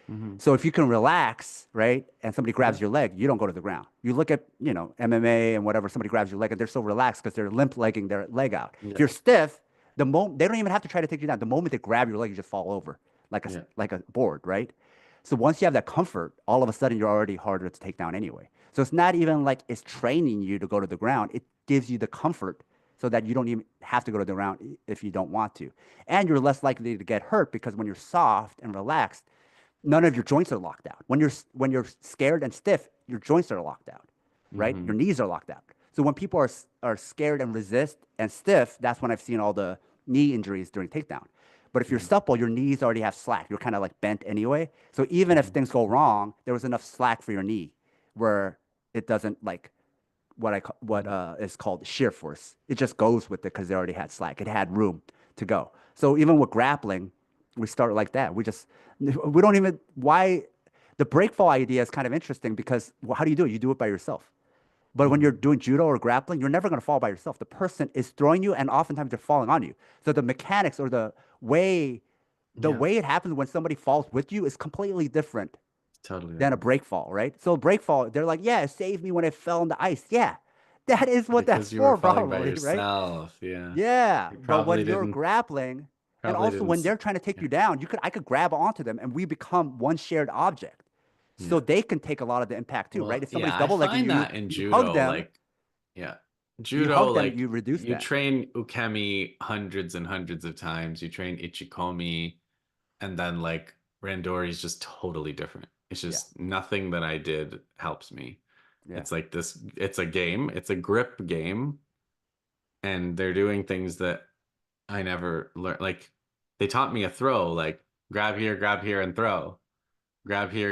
Hmm.
So if you can relax, right, and somebody
Yeah.
grabs your leg, you don't go to the ground. You look at, MMA and whatever, somebody grabs your leg and they're so relaxed because they're limp legging their leg out. If
Yeah.
you're stiff, the moment they don't even have to try to take you down. The moment they grab your leg, you just fall over
Yeah.
like a board, right? So once you have that comfort, all of a sudden you're already harder to take down anyway. So it's not even like it's training you to go to the ground. It gives you the comfort so that you don't even have to go to the ground if you don't want to. And you're less likely to get hurt because when you're soft and relaxed, none of your joints are locked out. When you're scared and stiff, your joints are locked out, right?
Mm-hmm.
Your knees are locked out. So when people are scared and resist and stiff, that's when I've seen all the knee injuries during takedown. But if you're
Yeah.
supple, your knees already have slack. You're kind of like bent anyway. So even if
Mm-hmm.
things go wrong, there was enough slack for your knee where it doesn't like what is called shear force. It just goes with it because they already had slack. It had room to go. So even with grappling, we start like that. We don't even why the break fall idea is kind of interesting because well, how do you do it? You do it by yourself. But when you're
Mm-hmm.
doing judo or grappling, you're never going to fall by yourself. The person is throwing you, and oftentimes they're falling on you. So the mechanics or the
Yeah.
way it happens when somebody falls with you is completely different
Totally
than a
different.
break fall, right? So break fall, they're like, yeah, it saved me when I fell in the ice. Yeah, that is what that's
Because you were
for,
falling by
probably, right?
yourself. Yeah.
Yeah,
You
but
probably
when you're
didn't
grappling, and
probably
also
didn't
when they're trying to take
yeah.
you down, I could grab onto them, and we become one shared object, so
Yeah.
they can take a lot of the impact too, right?
Well,
If somebody's
yeah, I
double legging
find
you,
that in
you hug
judo,
them,
like, yeah, judo, like
you reduce
you
that.
train ukemi hundreds and hundreds of times. You train ichikomi, and then like randori is just totally different. It's
Yeah,
just nothing that I did helps me.
yeah,
It's like this, it's a game, it's a grip game, and they're doing things that I never learned. Like they taught me a throw, like grab here, and throw. Grab here,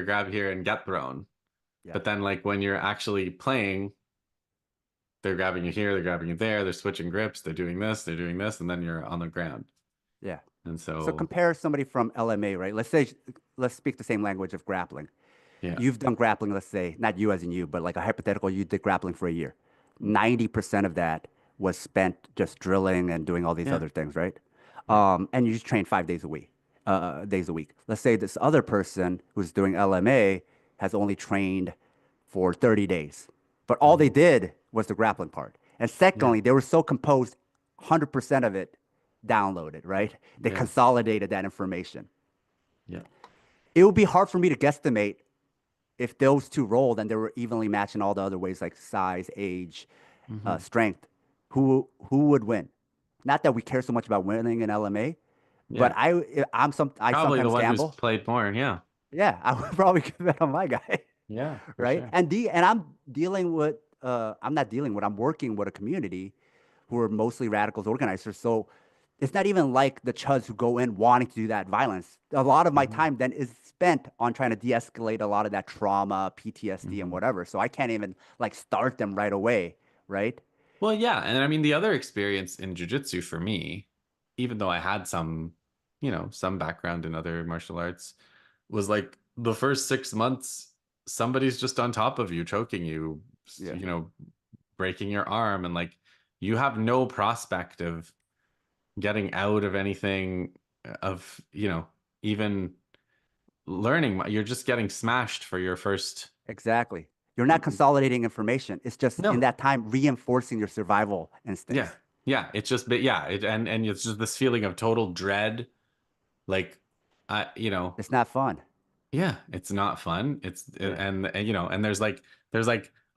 and get thrown.
yeah,
But then, like when you're actually playing, they're grabbing you here, they're grabbing you there, they're switching grips, they're doing this, and then you're on the ground.
yeah.
And
So
so,
compare somebody from LMA, right? Let's speak the same language of grappling.
yeah,
You've done grappling, let's say, not you as in you, but like a hypothetical, you did grappling for a year. 90% of that was spent just drilling and doing all these
yeah,
other things, right?
yeah,
And you just train 5 days a week, days a week. Let's say this other person who's doing LMA has only trained for 30 days, but all they
hmm,
did was the grappling part. And
yeah,
secondly, they were so composed, 100% of it downloaded, right? They
yeah,
consolidated that information.
yeah,
It would be hard for me to guesstimate if those two rolled and they were evenly matched in all the other ways like size, age,
hmm,
strength, who would win? Not that we care so much about winning in LMA, but
yeah.
I
Probably the
sometimes
one who's
gamble.
played more. Yeah,
Yeah, I would probably give that on my guy,
yeah, for
right?
sure.
And I'm not dealing with I'm working with a community who are mostly radicals organizers. So it's not even like the chuds who go in wanting to do that violence. A lot of my
Hmm,
time then is spent on trying to de-escalate a lot of that trauma, PTSD, and
hmm.
whatever. So I can't even like start them right away, right?
Well, yeah, and I mean the other experience in jujitsu for me, even though I had some, some background in other martial arts, was like the first 6 months, somebody's just on top of you, choking you,
Yeah,
breaking your arm, and like you have no prospect of getting out of anything, of, even learning. You're just getting smashed for your first.
exactly. You're not consolidating information. It's just in
No.
that time reinforcing your survival
Yeah.
instincts.
Yeah. It's just, but yeah, and it's just this feeling of total dread. Like, I,
It's not fun.
yeah, it's not fun. It's
Yeah,
and and there's like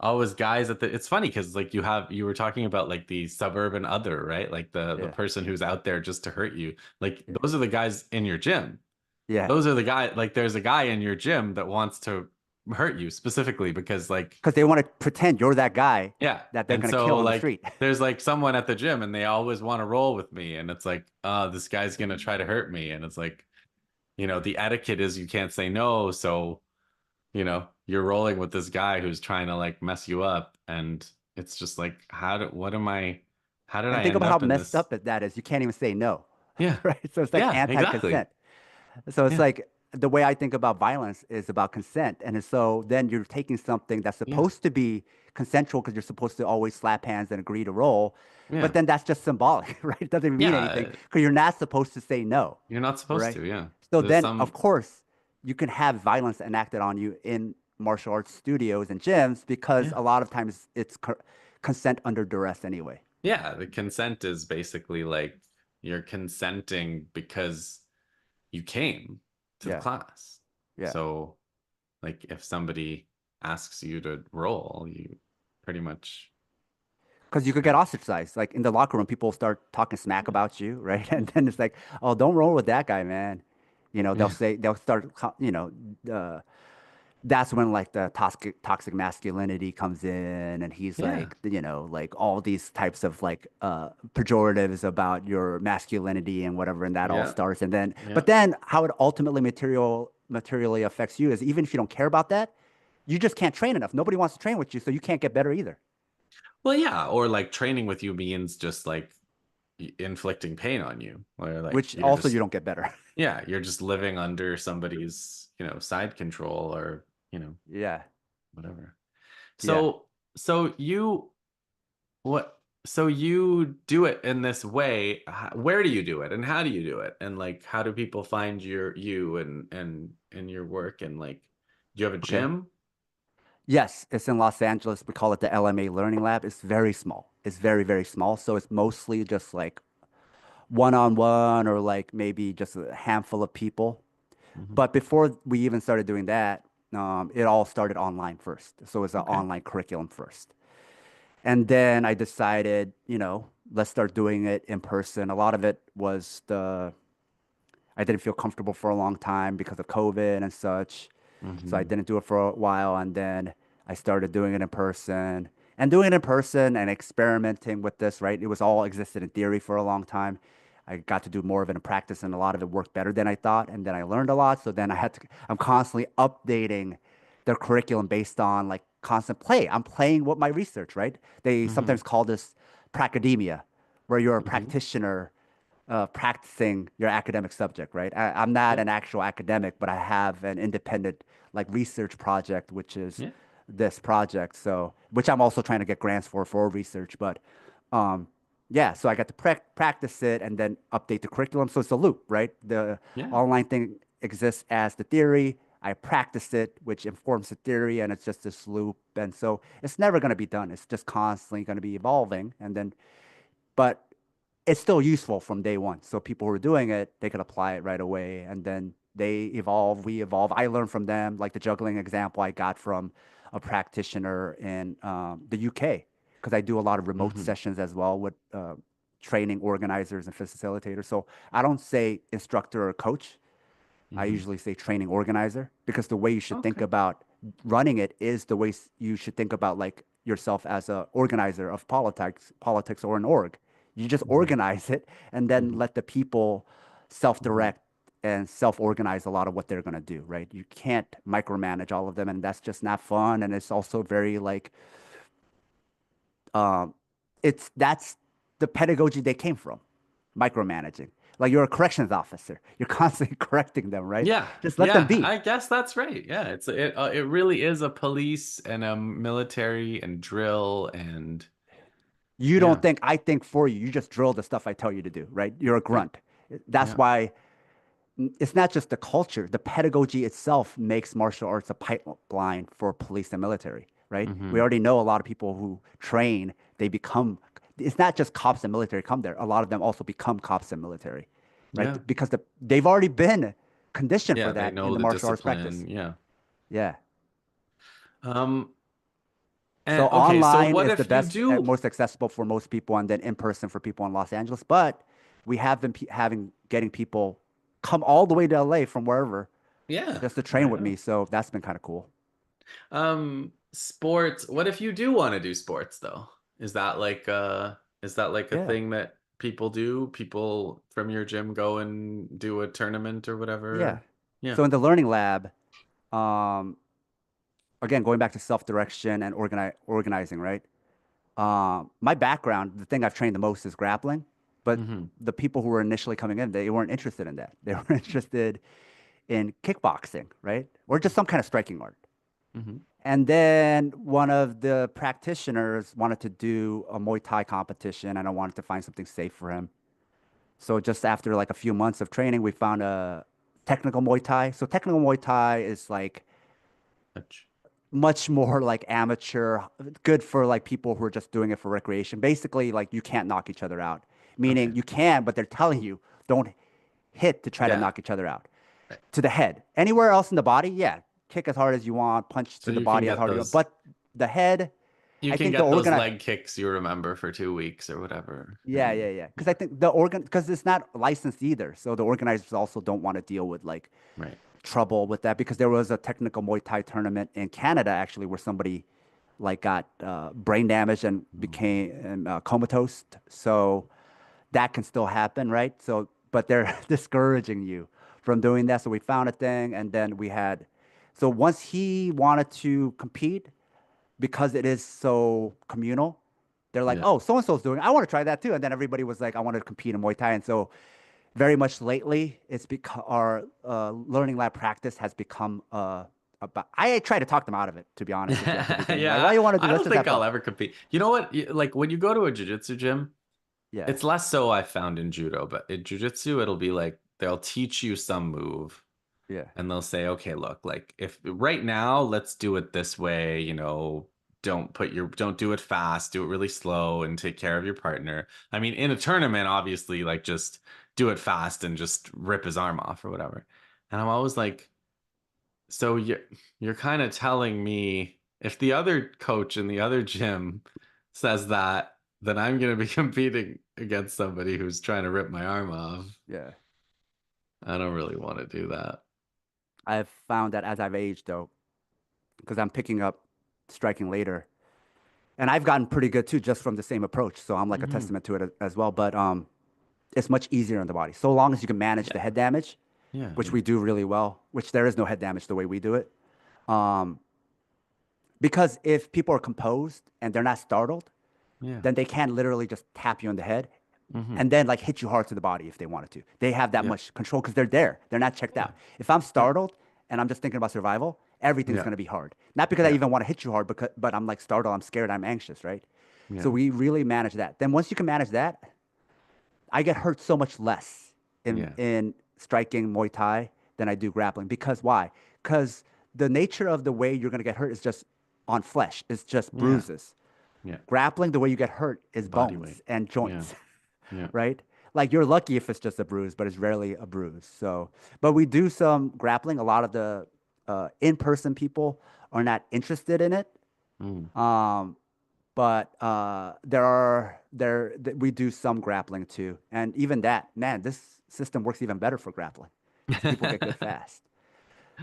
always guys at the. It's funny because like you were talking about like the suburban other, right? Like the
yeah,
person who's out there just to hurt you. Like
yeah,
those are the guys in your gym.
yeah.
Those are the guy. Like there's a guy in your gym that wants to hurt you specifically because like,
Because they want to pretend you're that guy
yeah.
that they're
And
going to
so
kill on the
like
street.
there's like someone at the gym and they always want to roll with me and it's like, oh, this guy's gonna try to hurt me and it's like, the etiquette is you can't say no, so you're rolling with this guy who's trying to like mess you up and it's just like how did
And
I
think
end
about how
up in
messed
this?
up that is. You can't even say no,
Yeah.
right? So it's like
Yeah, exactly.
anti-consent. So it's
Yeah.
like the way I think about violence is about consent. And so then you're taking something that's
Yeah.
supposed to be consensual because you're supposed to always slap hands and agree to roll. But
Yeah.
then that's just symbolic, right? It doesn't even mean anything
Yeah,
because you're not supposed to say no,
you're not supposed
right?
to. Yeah.
So
There's
then, of
some
course, you can have violence enacted on you in martial arts studios and gyms because
yeah.
a lot of times it's consent under duress anyway.
Yeah, the consent is basically like you're consenting because you came to the
Yeah,
class.
yeah.
So like if somebody asks you to roll, you pretty much
because you could get
Yeah.
ostracized. Like in the locker room, people start talking smack about you, right? And then it's like, oh, don't roll with that guy, man. They'll
Yeah.
say they'll start, uh, that's when like the toxic masculinity comes in, and he's
Yeah.
like, like all these types of like pejoratives about your masculinity and whatever, and that all
Yeah.
starts. And then,
Yeah.
but then how it ultimately materially affects you is even if you don't care about that, you just can't train enough. Nobody wants to train with you, so you can't get better either.
Well, yeah, or like training with you means just like inflicting pain on you, or like
Which
you're
also you
just,
don't get better.
yeah, you're just living under somebody's, side control or,
Yeah,
whatever.
yeah.
So, so you, what, so you do it in this way. Where do you do it and how do you do it? And like, how do people find you and your work? And like, do you have a
Okay.
gym?
Yes, it's in Los Angeles. We call it the LMA Learning Lab. It's very small. It's very, very small. So it's mostly just like one-on-one or like maybe just a handful of people.
Hmm.
But before we even started doing that, it all started online first. So it's an
Okay.
online curriculum first. And then I decided, let's start doing it in person. A lot of it was I didn't feel comfortable for a long time because of COVID and such. So I
Hmm.
didn't do it for a while. And then I started doing it in person and doing it in person and experimenting with this, right? It was all existed in theory for a long time. I got to do more of it in practice and a lot of it worked better than I thought. And then I learned a lot. So then I'm constantly updating the curriculum based on like constant play. I'm playing with my research, right? They
Hmm.
sometimes call this pracademia, where you're a
Hmm.
practitioner practicing your academic subject, right? I'm not
Yeah.
an actual academic, but I have an independent like research project, which is
Yeah.
this project. So, which I'm also trying to get grants for research. But um, yeah, so I got to practice it and then update the curriculum. So it's a loop, right? The
Yeah.
online thing exists as the theory. I practice it, which informs the theory, and it's just this loop. And so it's never going to be done. It's just constantly going to be evolving. And then, but it's still useful from day one. So people who are doing it, they can apply it right away. And then they evolve, we evolve. I learn from them, like the juggling example I got from a practitioner in the UK, because I do a lot of remote
Hmm.
sessions as well with training organizers and facilitators. So I don't say instructor or coach. I
Hmm.
usually say training organizer because the way you should think
Okay.
about running it is the way you should think about like yourself as a organizer of politics or an org. You just
Hmm.
organize it and then
Hmm.
let the people
Hmm.
self-direct and self-organize a lot of what they're going to do, right? You can't micromanage all of them and that's just not fun and it's also very like um that's the pedagogy they came from, micromanaging. Like you're a corrections officer. You're constantly correcting them, right?
Yeah.
Just let them
Yeah.
be.
I guess that's right. Yeah. It really is a police and a military and drill and
You don't
yeah.
think I think for you. You just drill the stuff I tell you to do, right? You're a
Yeah.
grunt. That's
Yeah.
why it's not just the culture. The pedagogy itself makes martial arts a pipeline for police and military, right? We
Hmm.
already know a lot of people who train, they become, it's not just cops and military come there. A lot of them also become cops and military, right?
Yeah.
Because they've already been conditioned for
Yeah. They
that in
know
the
the
martial arts practice.
discipline. Yeah.
Yeah.
Um,
So
and okay, so
online
what
is the
if you
best and
do?
most accessible for most people, and then in person for people in Los Angeles. But we have been having getting people come all the way to LA from wherever
Yeah,
just to train
right
with me.
on.
So that's been kind of cool.
Sports. What if you do want to do sports though? Is that like a
Yeah,
thing that people do? People from your gym go and do a tournament or
yeah.
whatever? Yeah.
So in the learning lab, um, again going back to self-direction and organizing, right? My background, the thing I've trained the most is grappling, but
Hmm.
the people who were initially coming in, they weren't interested in that. They were interested in kickboxing, right? Or just some kind of striking art.
Hmm.
And then one of the practitioners wanted to do a Muay Thai competition, and I wanted to find something safe for him. So just after like a few months of training, we found a technical Muay Thai. So technical Muay Thai is like much more like amateur, good for like people who are just doing it for recreation. Basically, like you can't knock each other out,
Okay.
meaning you can, but they're telling you don't hit to try to
Yeah.
knock each other out.
Right.
To the head, anywhere else in the body, yeah, kick as hard as you want, punch
So
to the
you can
body as
get
hard as you want,
those.
but the head.
You
I
can
think the
get those
organize.
leg kicks you remember for 2 weeks or whatever.
Yeah,
And
yeah, yeah. Because I think because it's not licensed either, so the organizers also don't want to deal with like
right.
trouble with that because there was a technical Muay Thai tournament in Canada actually where somebody like got brain damage and became comatose. So that can still happen, right? So, but they're discouraging you from doing that. So we found a thing, and then we had. So once he wanted to compete, because it is so communal, they're like,
Yeah.
"Oh, so and so's doing. It. I want to try that too." And then everybody was like, "I want to compete in Muay Thai." And so very much lately, it's because our learning lab practice has become about. I try to talk them out of it, to be honest with you, at the beginning. Like, why
Yeah,
you want to do?
I
Let's
don't
just
think
have
I'll
fun.
ever compete. You know what? Like when you go to a jiu-jitsu gym,
Yeah,
it's less so I found in judo, but in jiu-jitsu, it'll be like they'll teach you some move
yeah,
and they'll say, okay, look, like if right now, let's do it this way, don't do it fast, do it really slow and take care of your partner. I mean, in a tournament, obviously, like just do it fast and just rip his arm off or whatever. And I'm always like, so you're kind of telling me if the other coach in the other gym says that, then I'm going to be competing against somebody who's trying to rip my arm off.
yeah.
I don't really want to do that.
I've found that as I've aged, though, because I'm picking up striking later, and I've gotten pretty good too, just from the same approach. So I'm like a
Hmm.
testament to it as well. But it's much easier on the body, so long as you can manage the
Yeah.
head damage,
Yeah.
which
Yeah.
we do really well. Which there is no head damage the way we do it. Um, because if people are composed and they're not startled,
Yeah.
then they can literally just tap you on the head
Hmm.
and then like hit you hard to the body if they wanted to. They have that
Yeah.
much control because they're there. They're not checked
Yeah.
out. If I'm
Yeah.
startled and I'm just thinking about survival, everything's
Yeah.
going to be hard. Not because I
Yeah.
even want to hit you hard, but I'm like startled, I'm scared, I'm anxious, right? So
Yeah.
we really manage that. Then once you can manage that, I get hurt so much less
Yeah.
in striking Muay Thai than I do grappling. Because why? Because the nature of the way you're going to get hurt is just on flesh. It's just
Yeah.
bruises.
Yeah.
Grappling, the way you get hurt is
Body
bones
weight.
and
Yeah.
joints,
Yeah.
right? Like you're lucky if it's just a bruise, but it's rarely a bruise. So, but we do some grappling. A lot of the in-person people are not interested in it.
Mm.
Um, but we do some grappling too, and even that, man, this system works even better for grappling because people get good fast.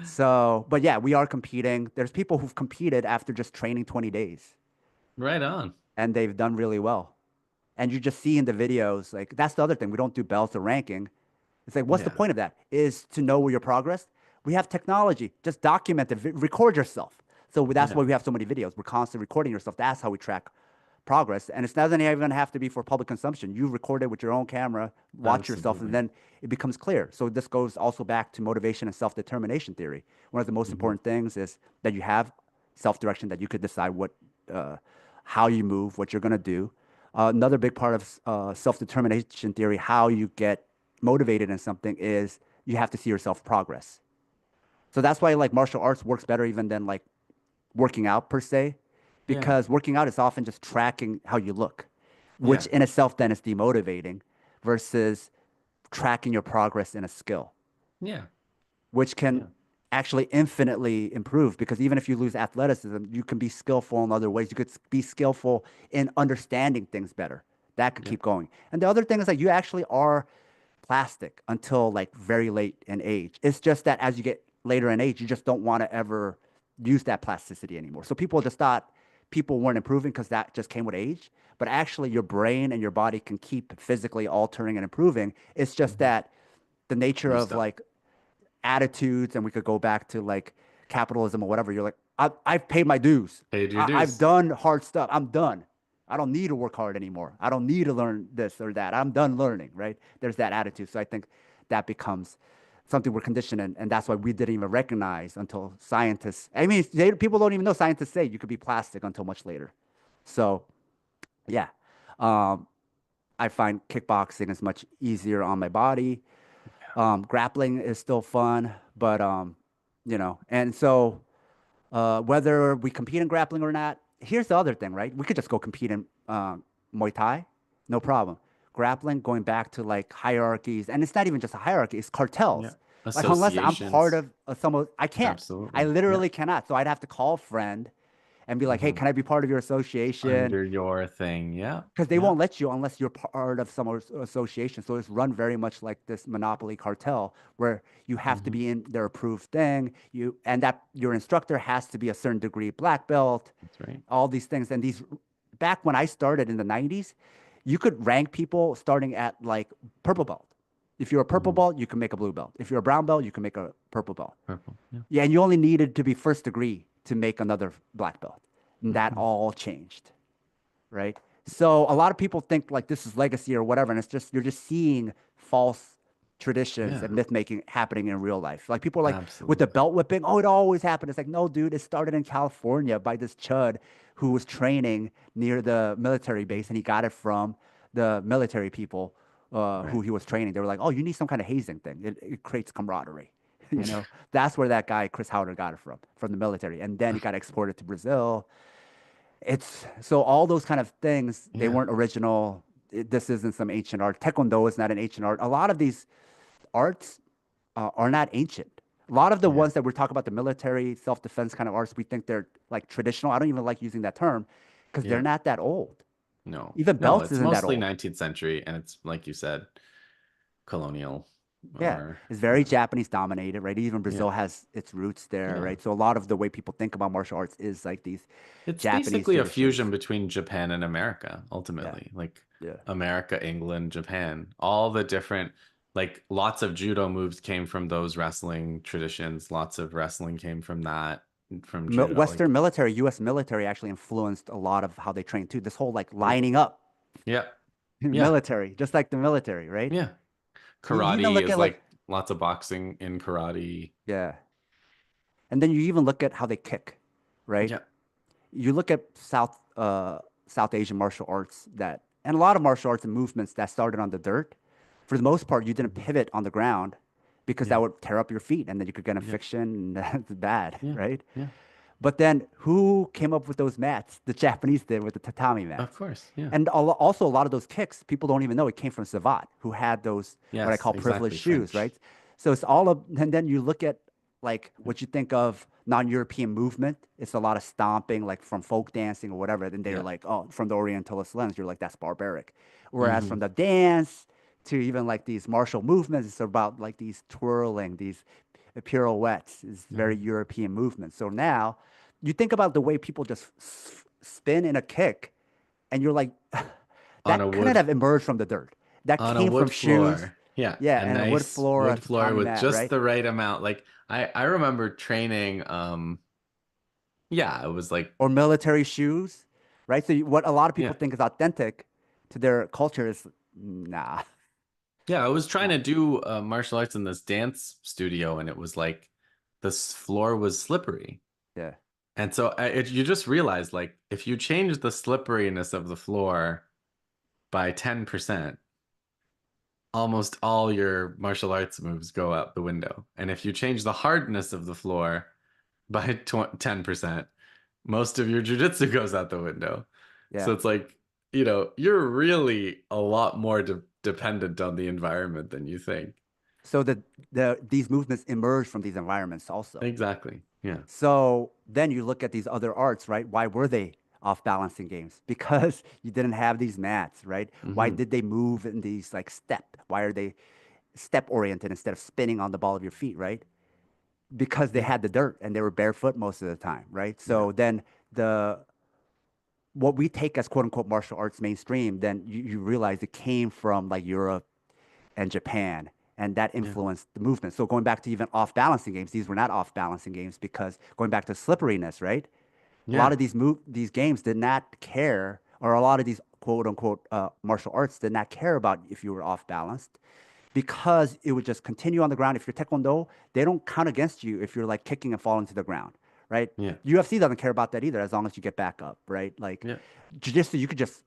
So, but yeah, we are competing. There's people who've competed after just training 20 days,
Right on.
and they've done really well. And you just see in the videos, like that's the other thing. We don't do belts or ranking. It's like, what's the
Yeah.
point of that? Is to know your progress. We have technology. Just document it. Record yourself. So that's
Yeah.
why we have so many videos. We're constantly recording yourself. That's how we track progress. And it doesn't even have to be for public consumption. You record it with your own camera, watch yourself, and
Absolutely.
then it becomes clear. So this goes also back to motivation and self-determination theory. One of the most
Hmm.
important things is that you have self-direction, that you could decide uh, how you move, what you're going to do. Another big part of self-determination theory, how you get motivated in something, is you have to see yourself progress. So that's why like martial arts works better even than like working out per se,
Yeah.
because working out is often just tracking how you look, which
Yeah.
in itself then is demotivating versus tracking your progress in a skill,
Yeah.
which can
Yeah.
actually infinitely improve because even if you lose athleticism, you can be skillful in other ways. You could be skillful in understanding things better. That could
Yeah.
keep going. And the other thing is like you actually are plastic until like very late in age. It's just that as you get later in age, you just don't want to ever use that plasticity anymore. So people just thought people weren't improving because that just came with age. But actually, your brain and your body can keep physically altering and improving. It's just
Hmm.
that the nature
You
of
stop.
like attitudes, and we could go back to like capitalism or whatever. You're like, I've paid my dues.
Paid your
I've
dues.
done hard stuff. I'm done. I don't need to work hard anymore. I don't need to learn this or that. I'm done learning, right? There's that attitude. So I think that becomes something we're conditioned in. And that's why we didn't even recognize until scientists, I mean, people don't even know scientists say you could be plastic until much later. So, yeah. Um, I find kickboxing is much easier on my body. Grappling is still fun, but and so whether we compete in grappling or not, here's the other thing, right? We could just go compete in Muay Thai, no problem. Grappling, going back to like hierarchies, and it's not even just a hierarchy; it's
Yeah.
cartels. Like unless I'm part
Associations.
of some of, I can't. I
Absolutely. Yeah.
literally cannot. So I'd have to call a friend, and be like, hey,
Hmm.
can I be part of your association?
Under your thing. Yeah.
Because they
Yeah.
won't let you unless you're part of some association. So it's run very much like this monopoly cartel where you have to
Hmm.
be in their approved thing. You and that your instructor has to be a certain degree black belt,
That's right.
all these things. And these back when I started in the 90s, you could rank people starting at like purple belt. If you're a purple
Hmm.
belt, you can make a blue belt. If you're a brown belt, you can make a purple belt.
Purple. Yeah.
Yeah, and you only needed to be first degree to make another black belt. And that
Hmm.
all changed, right? So a lot of people think like this is legacy or whatever, and it's just you're just seeing false traditions
Yeah.
and myth making happening in real life. Like people are like with the
Absolutely.
belt whipping, oh, it always happened. It's like, no, dude, it started in California by this chud who was training near the military base, and he got it from the military people who
Right.
he was training. They were like, oh, you need some kind of hazing thing. It creates camaraderie. You know, that's where that guy Chris Howder got it from the military, and then he got exported to Brazil. It's so all those kind of things, they
Yeah.
weren't original. This isn't some ancient art. Taekwondo is not an ancient art. A lot of these arts are not ancient. A lot of the
Yeah.
ones that we're talking about, the military self-defense kind of arts, we think they're like traditional. I don't even like using that term because they're
Yeah.
not that old.
No.
Even
No,
belts
it's
isn't that
mostly
old.
19th century and it's like you said, colonial
Yeah,
or
it's very
yeah.
Japanese dominated, right? Even
Yeah.
Brazil has its roots there,
Yeah.
right? So a lot of the way people think about martial arts is like these
It's
Japanese
basically a fusion
traditions.
between Japan and America,
Yeah,
ultimately. Like
yeah.
America, England, Japan, all the different, like lots of judo moves came from those wrestling traditions. Lots of wrestling came from that, from judo.
Western
Like,
military, U.S. military actually influenced a lot of how they train too. This whole like
yeah,
lining up
yeah, yeah,
military, just like the military, right?
yeah.
You even
Karate
look
is
at like,
like lots of boxing in karate.
yeah. And then you even look at how they kick, right?
Yeah.
You look at South Asian martial arts that, and a lot of martial arts and movements that started on the dirt. For the most part, you didn't
Hmm.
pivot on the ground because
Yeah.
that would tear up your feet and then you could get
Yeah.
infection and that's bad,
Yeah.
right?
Yeah.
But then who came up with those mats? The Japanese did with the tatami
Of
mats.
course. Yeah.
And also, a lot of those kicks, people don't even know it came from Savat, who had those what I
Yes,
call privileged
exactly.
shoes,
French.
right? So it's all of, and then you look at like
Yeah.
what you think of non-European movement. It's a lot of stomping, like from folk dancing or whatever. Then they're
Yeah.
like, oh, from the Orientalist lens, you're like, that's barbaric. Whereas
Hmm.
from the dance to even like these martial movements, it's about like these twirling, these pirouettes, is very
Hmm.
European movement. So now you think about the way people just spin in a kick, and you're like,
On a
that couldn't
wood
have emerged from the dirt. That
on a
came from
wood
shoes,
floor. Yeah,
yeah,
a
and a wood
nice
floor, a
wood floor
tatami
with
mat,
just
right?
the right amount. Like I remember training yeah, it was like
Or military shoes, right? So what a lot of people
yeah.
think is authentic to their culture is nah,
Yeah, I was
it's
trying
not.
to do martial arts in this dance studio and it was like this floor was slippery.
Yeah.
And so you just realize like if you change the slipperiness of the floor by 10%, almost all your martial arts moves go out the window. And if you change the hardness of the floor by 10%, most of your jujitsu goes out the window.
Yeah.
So it's like, you're really a lot more dependent on the environment than you think.
So these movements emerge from these environments also.
Exactly. Yeah.
So then you look at these other arts, right? Why were they off balancing games? Because you didn't have these mats, right? Why
Hmm.
did they move in these like step? Why are they step oriented instead of spinning on the ball of your feet, right? Because they
Yeah.
had the dirt and they were barefoot most of the time, right?
Yeah.
So then the what we take as quote unquote martial arts mainstream, then you realize it came from like Europe and Japan, and that
Yeah.
influenced the movement. So going back to even off balancing games, these were not off balancing games because going back to slipperiness, right? A lot
Yeah.
of these games did not care, or a lot of these quote unquote martial arts did not care about if you were off balanced because it would just continue on the ground. If you're Taekwondo, they don't count against you if you're like kicking and falling to the ground, right?
Yeah.
UFC doesn't care about that either as long as you get back up, right? Like
Yeah.
jiu-jitsu, you could just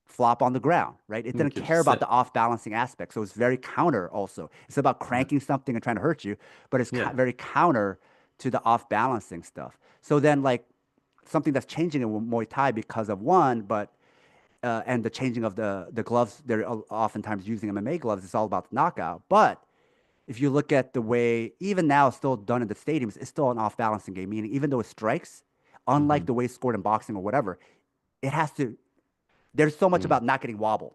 flop on the ground, right? It
You
didn't
could
care
just
about the
sit.
off balancing aspect. So it's very counter also. It's about
Yeah.
cranking something and trying to hurt you, but it's
Yeah.
very counter to the off balancing stuff. So then, like, something that's changing in Muay Thai because of one, but and the changing of the gloves, they're oftentimes using MMA gloves. It's all about knockout. But if you look at the way, even now, it's still done in the stadiums, it's still an off balancing game. Meaning, even though it strikes, unlike
Hmm.
the way it's scored in boxing or whatever. It has to, there's so much
Mm.
about not getting wobbled,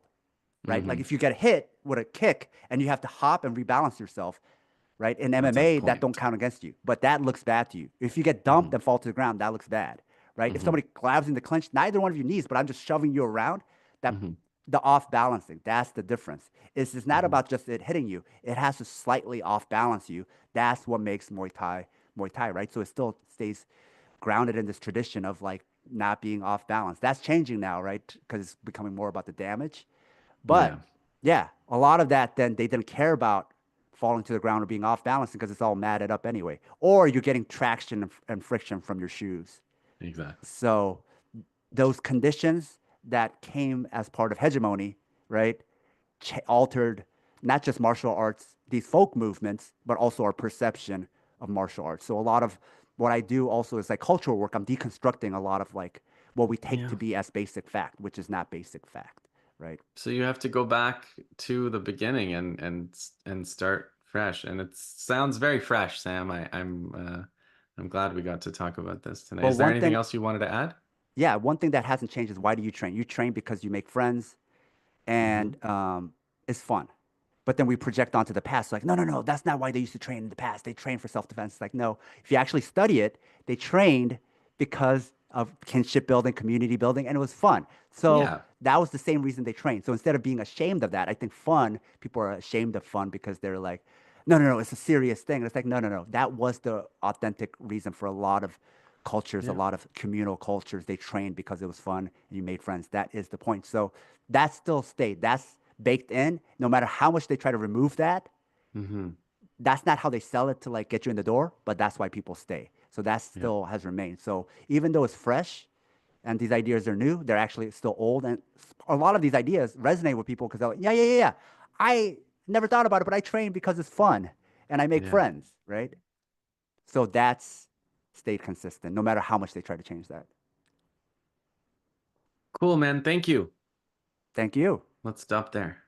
right? Like
Hmm.
if you get hit with a kick and you have to hop and rebalance yourself, right? In
That's a
MMA, that don't
point.
count against you, but that looks bad to you. If you get dumped
Hmm.
and fall to the ground, that looks bad, right? If
Hmm.
somebody grabs in the clinch, neither one of your knees, but I'm just shoving you around, that
Hmm.
the off balancing, that's the difference. It's not
Hmm.
about just it hitting you. It has to slightly off balance you. That's what makes Muay Thai, right? So it still stays grounded in this tradition of like not being off balance. That's changing now, right? Because it's becoming more about the damage.
Yeah.
But yeah, a lot of that then they didn't care about falling to the ground or being off balance because it's all matted up anyway. Or you're getting traction and friction from your shoes.
Exactly.
So those conditions that came as part of hegemony, right, altered not just martial arts, these folk movements, but also our perception of martial arts. So a lot of what I do also is like cultural work. I'm deconstructing a lot of like what we take to
Yeah.
be as basic fact, which is not basic fact, right?
So you have to go back to the beginning and start fresh. And it sounds very fresh, Sam. I'm glad we got to talk about this tonight.
But
Is there
one
anything
thing,
else you wanted to add?
yeah, one thing that hasn't changed is why do you train? You train because you make friends
Hmm.
and it's fun. But then we project onto the past, like, no, no, no, that's not why they used to train in the past. They trained for self-defense. Like, no, if you actually study it, they trained because of kinship building, community building, and it was fun. So
Yeah.
that was the same reason they trained. So instead of being ashamed of that, I think fun, people are ashamed of fun because they're like, no, no, no, it's a serious thing. And it's like, no, no, no, that was the authentic reason for a lot of cultures, a
Yeah.
lot of communal cultures. They trained because it was fun and you made friends. That is the point. So that still stayed. That's baked in. No matter how much they try to remove that,
Hmm.
that's not how they sell it to like get you in the door, but that's why people stay. So that
Yeah.
still has remained. So even though it's fresh and these ideas are new, they're actually still old. And a lot of these ideas resonate with people because they're like, yeah, yeah, yeah, yeah. I never thought about it, but I train because it's fun and I make
Yeah.
friends, right? So that's stayed consistent, no matter how much they try to change that.
Cool, man. Thank you.
Thank you.
Let's stop there.